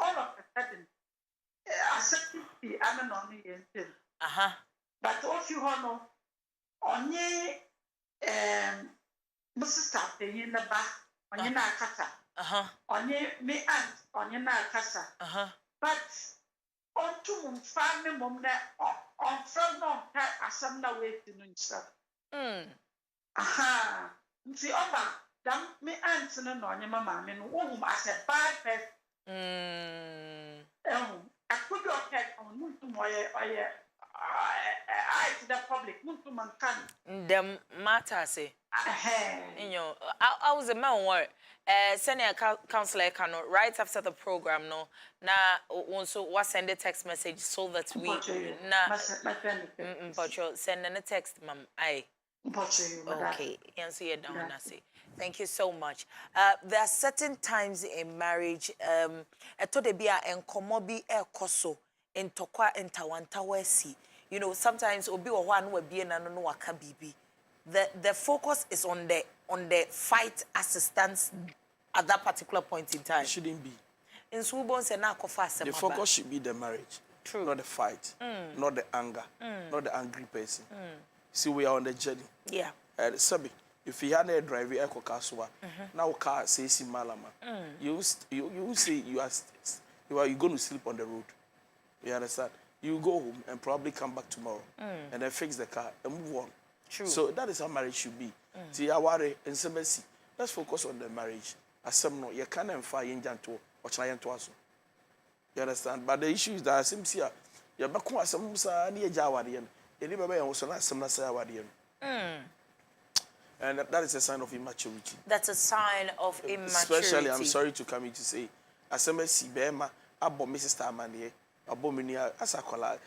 all of a sudden, I said, I'm not only in but also, you know, only Mrs. Tapper in the back, on your kasa. Onye me aunt onye na kasa. But on to family mom na on from no asam na we tinu nsa. Nti oba dam me aunt no na onye mama me no wo as a bad person. I could not get on muntu moye I to the public muntu man kan. Them matter say. I was a man where senior counselor cannot right after the program no na also was send a text message so that we na but you send a text ma'am I Okay, answer you down, Nasi. Thank you so much. There are certain times in marriage, etodebia and komobi e koso in tokwa and tawantawesi. You know, sometimes obi or one will be no waka bibi. The focus is on the fight assistance at that particular point in time. It shouldn't be. In Swubon and the focus should be the marriage. True. Not the fight. Not the anger. Not the angry person. See, we are on the journey. Yeah. Sabi, if you had a driver, Eko Kaswa, now car says Malama, you say you're going to sleep on the road. You understand? You go home and probably come back tomorrow and then fix the car and move on. True. So that is how marriage should be. See, I worry and say, let's focus on the marriage. As some no, you can't fire in Janto or try to us. You understand? But the issue is that seems here, you're back on some near Jawadian. You remember also not some Sayawadian. And that is a sign of immaturity. That's a sign of immaturity. Especially, I'm sorry to come in to say, as a Messi Bema, Abo Mrs. Tamani, Abo Minia, Asakola,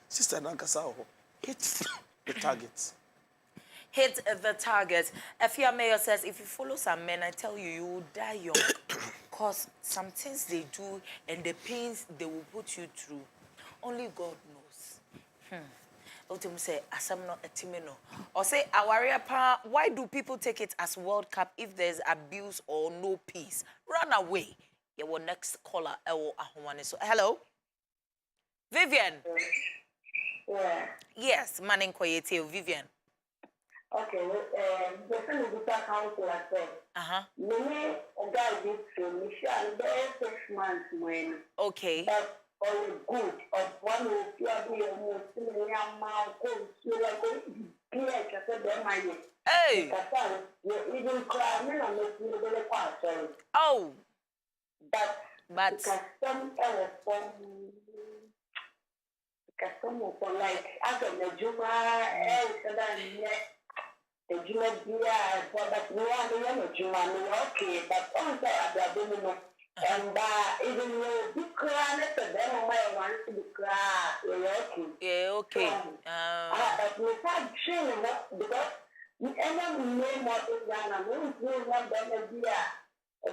Sister Nankasao, hit the targets. Hit the target. Efia Mayor says, if you follow some men, I tell you, you will die young. Because some things they do and the pains they will put you through, only God knows. Ultimately say, asamno etimeno. Or say, awaria pa, why do people take it as World Cup if there's abuse or no peace? Run away. Your next caller, so hello? Vivian. Yeah. Yes, Manin Koyete, Vivian. Okay, the friend of the council as well. Many of guys did to me, and there 6 months when. Okay. But all good of one who you are doing almost similar amount of you are going to be like I said, my hey, you even cry, me and make you really quite sorry. Oh, but custom for like after the Juma, the Juma beer, but we are the Juma, okay, but on the and even though you cry, then I want to be cry, okay. Yeah, okay. But we can't change because you ever know more than I won't do one better beer.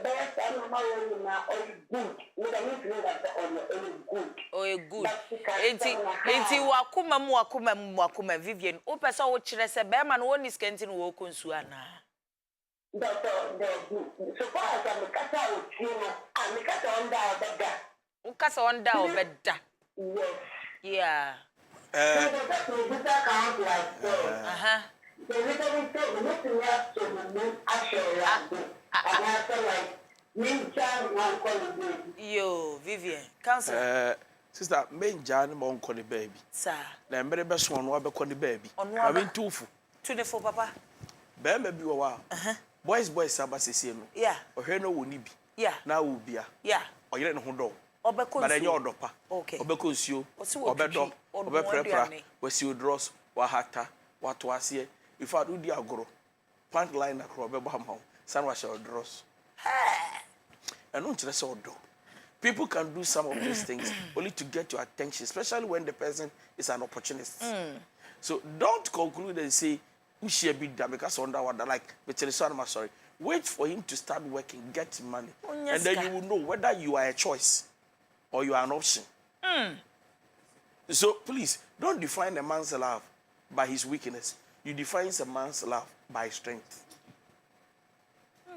Best I know my own now, all good. We don't need to know that all good. Oh, good. Enti wakuma Vivian. O pesa o chire se be man woni skentin wo konsu ana. The so far as I'm a kasa o tino, I'm a kasa onda obeda. Ukasa onda obeda. Yes. Yeah. So that's the better count like the little bit we need to have to actually and I feel like MENSAH won't call the baby. Yo, Vivian, counsel. Sister, MENSAH won't call the baby. Sir. The very best one will call the baby. I mean, 2 for 24, Papa. Baby, be a while. Boys, Sabas, yeah. Or her no will be. Yeah. Now will be. Yeah. Or you don't know. But then your dopa. Okay. Obecos you, Obedo, Obeprepra, was you dross, Wahata, what was here. If I do the agro, plant line across Obama. San was your dross. And don't just all do. People can do some of these things only to get your attention, especially when the person is an opportunist. So don't conclude and say, we should be done because under what like, I'm sorry. Wait for him to start working, get money. And then you will know whether you are a choice or you are an option. So please, don't define a man's love by his weakness. You define a man's love by his strength.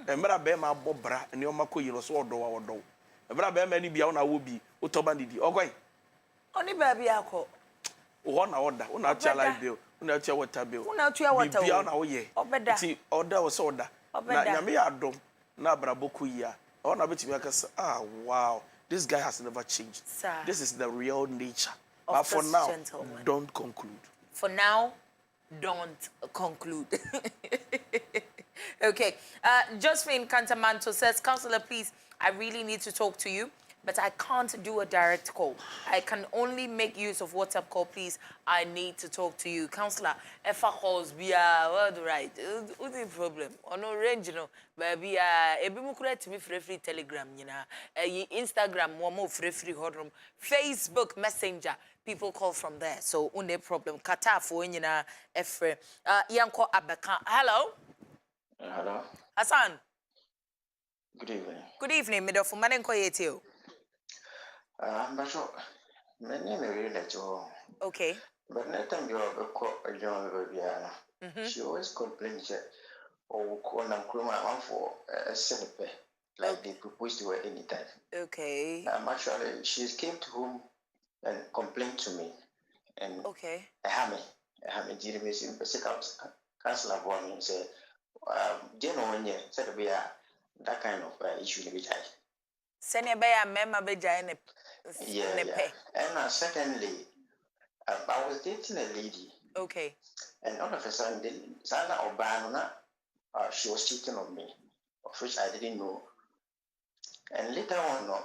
Embra be ma bobra ne o mako yiro so odo wa odo. Embra be ma ni bia una wo bi utoba ndidi ogwan. Oni ba bia ko. O na order, una tia life bill, una tia water bill. Una tia water. Bia una wo ye. Obeda. Ti order wo so order. Na nyame ya adom na abraboku ya. O na betimi aka say, ah wow, this guy has never changed. Sir. This is the real nature. But for now, gentleman. Don't conclude. For now, don't conclude. Okay. Josephine Cantamanto says, Counselor, please, I really need to talk to you. but I can't do a direct call. I can only make use of WhatsApp call, please. I need to talk to you. Counselor, if I calls be all right. What's the problem? On no range, you know, baby, ebi mu kura timi free Telegram, you know, Instagram, one more free hot room, Facebook Messenger. People call from there, so no problem. Kata for you know, Efre. Yanko Abeka. Hello. Hello. Hassan. Good evening. Good evening, middle for Madenko Yetio. I'm sure. My name is really Okay. but next time you have a young baby, she always complains that call them for a senator, like they propose to her anytime. Okay. Actually, she came to home and complained to me, and okay. I have a Jeremy council of one and said, General, said we are that kind of issue in which I. Send a bear member behind yeah. And secondly, I was dating a lady. Okay. And all of a sudden, Sana Obana, she was cheating on me, of which I didn't know. And later on,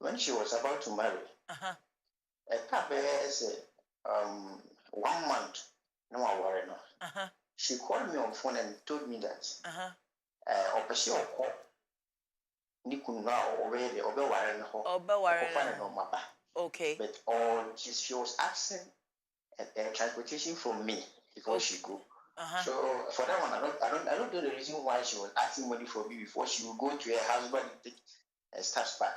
when she was about to marry, a couple said, 1 month, no more worry. She called me on phone and told me that, okay. But she was asking transportation from me before she go. So for that one, I don't know the reason why she was asking money from me before she would go to her husband and take a staff back.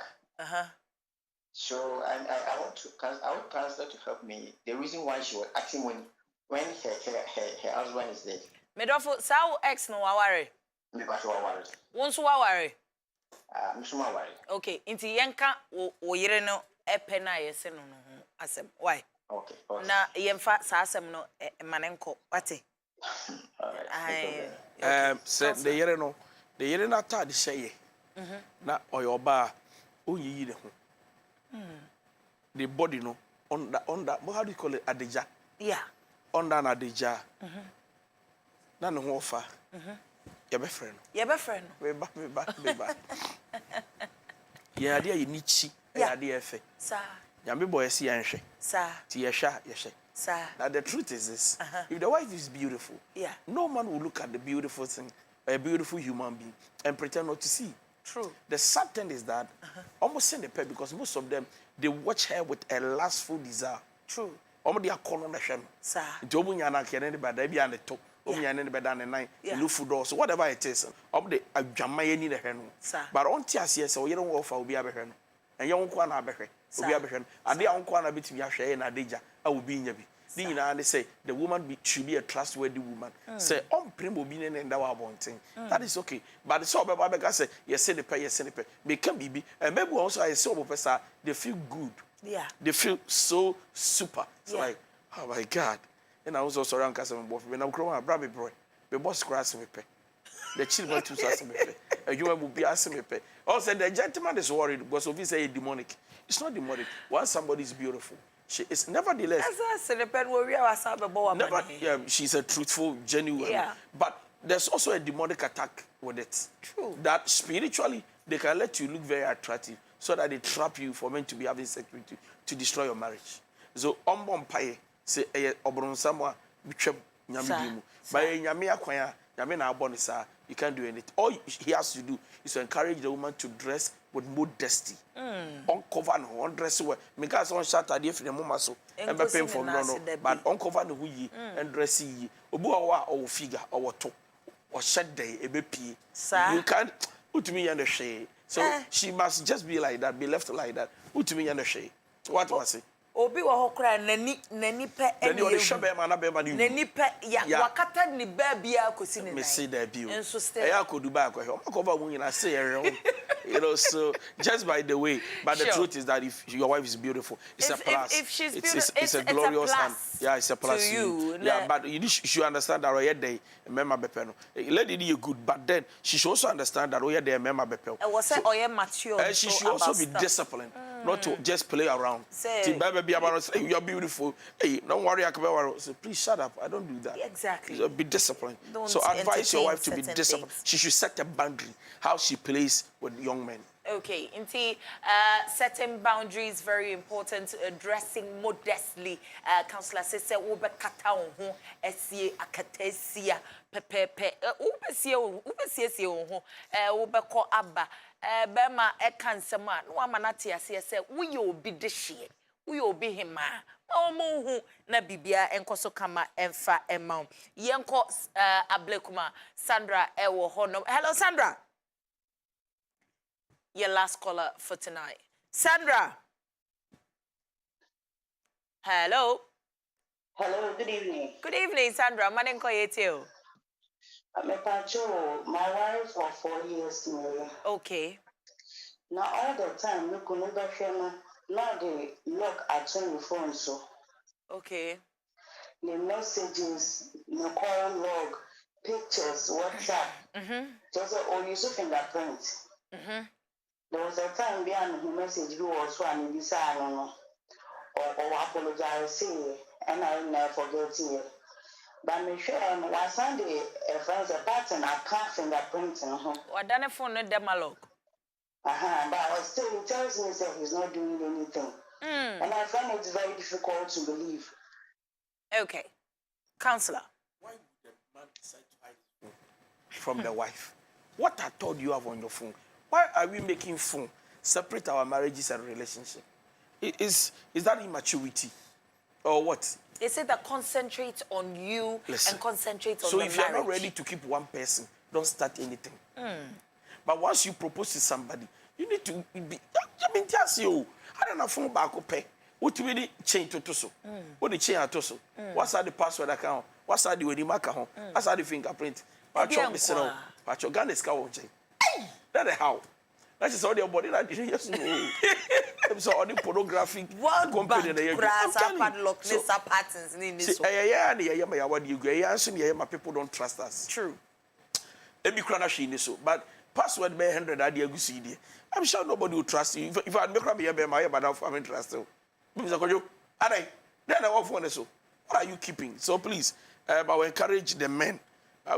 So I want counselor to help me. The reason why she was asking money when her husband is dead. Medofo, sao ex no waware. Me ba so waware. Won so waware. Me so waware. Okay, inti yenka wo yire no epe na yese no no asem. Why? Okay. Na yemfa sa asem no manenko. Wate? Said the yere na ta de sheye. Na oyoba onyiyi de ho. The body no under how do you call it, ADJEI? Yeah. Under an ADJEI. Na no ho ofa. Your friend. Your friend. Me ba. Ya dia yinichi, ya dia efe. Sir. Yambe boy esi yanhwe. Sir. Ti yesha. Sir. Now the truth is this. If the wife is beautiful, no man will look at the beautiful thing, a beautiful human being, and pretend not to see. True. The sad thing is that almost send the pet because most of them they watch her with a lustful desire. True. They are calling the shame. Sir. Jobunyana can anybody they be on the top. Anybody down the night. Look for doors. Whatever it is. The Jamaican need a hen. But on TSS so you don't offer will be a hen. And young one are better. Will be a hen. And the uncle are between Yasha and ADJEI. I will be in Yabi. They say the woman should be a trustworthy woman. Say on primo being and our thing. That is okay. But the so Babaka say yes, send the pay, become BB. And maybe also I saw person they feel good. Yeah. They feel so super. It's like, oh my God. And I was also around customer when I'm growing up, Brabby boy. The boss cross me pay. The children to us me pay. And you will be asking me pay. Also, the gentleman is worried because of his demonic. It's not demonic. Once somebody is beautiful, she is nevertheless. Never, she's a truthful, genuine. Yeah. But there's also a demonic attack with it. True. That spiritually they can let you look very attractive so that they trap you for men to be having sex with you to destroy your marriage. So paye say obron samwa bitwam nyame dimu. By nyame akwanya nyame na abonisa you can't do anything. All he has to do is to encourage the woman to dress with modesty. Uncover no, undress well. Because on Saturday if the mama so and be paying for no, but uncover no yi and dress yi. Obu awa or figure or to or shed day e be pie. You can't put me in the shade. So she must just be like that, be left like that. Put me in the shade. What was it? Obi wa hokra nani pe eni o hwebe ma na be ma ni nani pe ya wakata ni ba bia kosi ni me say that bio enso stay e ya ko Dubai akwa o makova mu nyina say you know, so just by the way, but the truth is that if your wife is beautiful, it's a plus. If she's beautiful, it's a glorious plus and yeah, it's a plus to you. Yeah, but you should understand that Oya Day, Mema Bepeno. Lady you good, but then she should also understand that Oya Day, Mema Bepeno. Was say Oya mature. And she should also be disciplined, not to just play around. Say, you're beautiful. Hey, don't worry, I can be. So please shut up. I don't do that. Exactly. So be disciplined. So advise your wife to be disciplined. She should set a boundary how she plays with young men. Okay, indeed, setting boundaries very important. Dressing modestly. Councillor says, "Ube kata oho esie akatesia pepepe. Ube sie oho. Ube ko abba. Bema ekansema. No amanati asie se. Uye obi deshie. Uye obi hima. Omo na bibia enkoso kama emfa emam. Yenko ablekuma Sandra ewo honom. Hello, Sandra. Your last caller for tonight. Sandra. Hello. Hello, good evening. Good evening, Sandra. My name is Koyetio. I'm a pacho. My wife for 4 years now. Okay. Now all the time, you could never share now the lock at your phone so. Okay. The messages, the call log, pictures, WhatsApp. Just all you fingerprint. There was a time behind the message you was one this I don't know. Or apologize say and I will never forget it. But me sure was Sunday a friend's a pattern I can't fingerprinting. What done phone no demalog? But I was still he tells me that he's not doing anything. And I find it very difficult to believe. Okay. Counselor. Why would the man decide to hide from the wife? What I told you have on your phone? Why are we making phone separate our marriages and relationship? Is that immaturity or what? They say that concentrate on you and concentrate on so the if marriage. you're not ready to keep one person, don't start anything. But once you propose to somebody, you need to be. I mean, just you. I don't know phone back up. What really change to so? What the change to so? What's the password account? What's the wedding mark account? What's the fingerprint? Pacho Mr. Pacho Ghana is cow. That's how. That is all your body that didn't just know. So all the pornographic company patterns my people don't trust us. True. But password by 100 I'm sure nobody will trust you. If I make my but I'm interested. Then I want for so. What are you keeping? So please, I will encourage the men.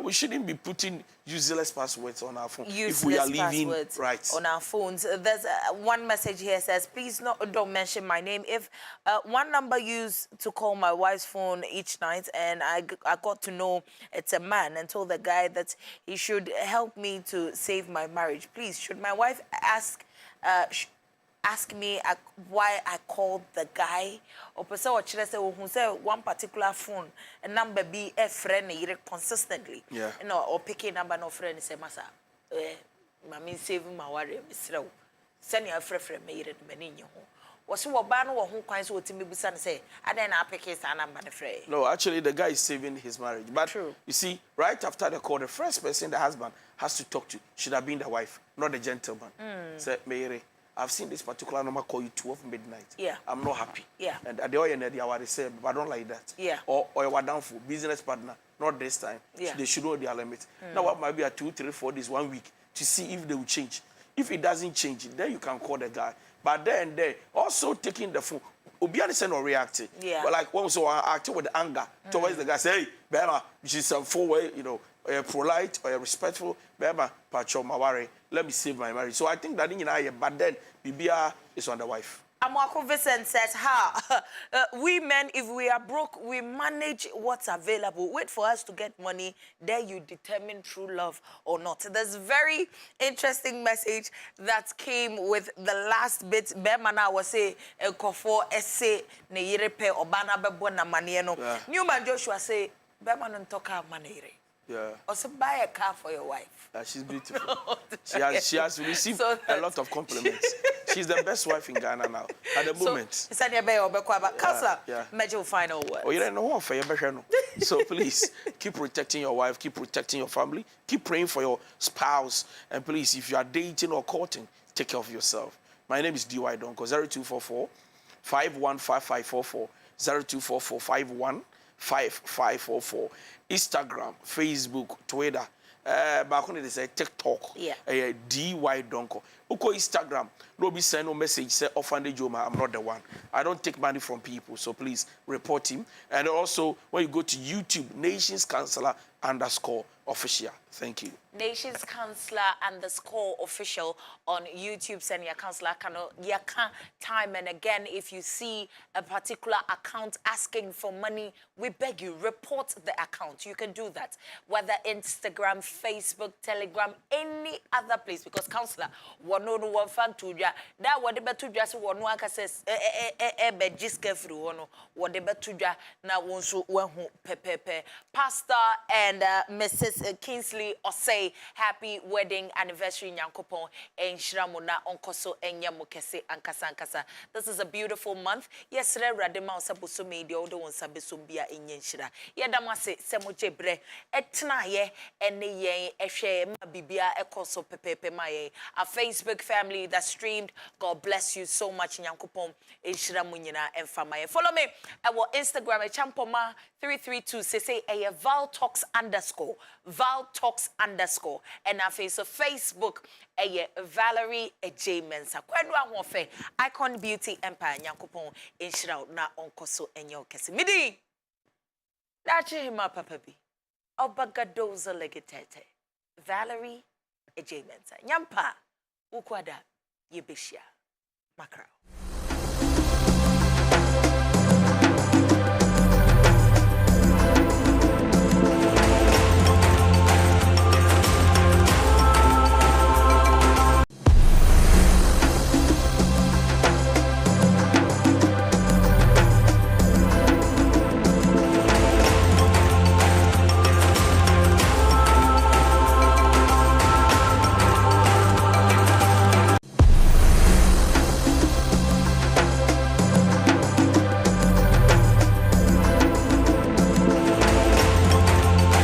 We shouldn't be putting useless passwords on our phone if we are living right on our phones. There's one message here says, please don't mention my name. If one number used to call my wife's phone each night, and I got to know it's a man, and told the guy that he should help me to save my marriage. Please, should my wife ask me why I called the guy, or person or say one particular phone and number be a friend consistently, yeah, you know, or picking number no friend say masa, mami saving my warrior, Mr. Send your friend made it many. Was so ban or who kinds what me busan say, I then I pick his number the friend. No, actually the guy is saving his marriage. But true. You see, right after the call, the first person the husband has to talk to should have been the wife, not the gentleman. Say, Mary, I've seen this particular number call you 12 midnight. Yeah. I'm not happy. Yeah. And at the end of the hour, they say, but I don't like that. Yeah. Or you are down for business partner, not this time. Yeah. So they should know their limit. Now, what might be a 2, 3, 4 days, 1 week to see if they will change. If it doesn't change, then you can call the guy. But then, also taking the phone, Obiani or reacting. Yeah. But like, also acting with anger towards the guy, say, hey, Bema, she's a full-way, you know, polite or respectful, Bema, Pacho, Mawari, let me save my marriage. So I think that in but then Bibia is on the wife. Amwako Vincent says, how we men, if we are broke, we manage what's available. Wait for us to get money, then you determine true love or not. There's a very interesting message that came with the last bit. Bemana was say, Kofo essay, ne yerepe, obana bebo na manieno. Newman Joshua say, Bemana ntoka manere. Yeah. Also buy a car for your wife. She's beautiful. She has received a lot of compliments. She's the best wife in Ghana now at the moment. Counselor, major final words. Oh, you don't know for your So please keep protecting your wife, keep protecting your family, keep praying for your spouse, and please, if you are dating or courting, take care of yourself. My name is DONKOH. Donko 0244 515544 0244 515544. Instagram, Facebook, Twitter, back on it is a TikTok, DY Donko. Uko Instagram, no be send no message say orphanage home. I'm not the one. I don't take money from people, so please report him. And also when you go to YouTube, Nations Counselor _official. Thank you. Nations Counselor _official on YouTube. Send your counselor time and again. If you see a particular account asking for money, we beg you report the account. You can do that, whether Instagram, Facebook, Telegram, any other place. Because counselor, one no one fan to ya that whatever to just one one says jiske through one whatever to ya now one so one pepe Pastor and Mrs. Kingsley say happy wedding anniversary Nyankopon and Shramuna onkoso enya mukese ankasa. This is a beautiful month. Yes, radema osabuso media odo wonsabeso bia enyenshira. Yedamase semoje bre etna ye ene yen ehwe ma bibia ekoso pepepe maye. Our Facebook family that streamed, God bless you so much Nyankopon enshira munyina emfamaye. Follow me at Instagram champoma 332 say ValTalks _ ValTalks _ and our face of Facebook Valerie ADJEI MENSAH kwendwa hofe Icon Beauty Empire Nyankopon enshira na onkoso enyo kese midi dache hima papa bi obagadoza legetete Valerie ADJEI MENSAH nyampa ukwada yebeshia makrao.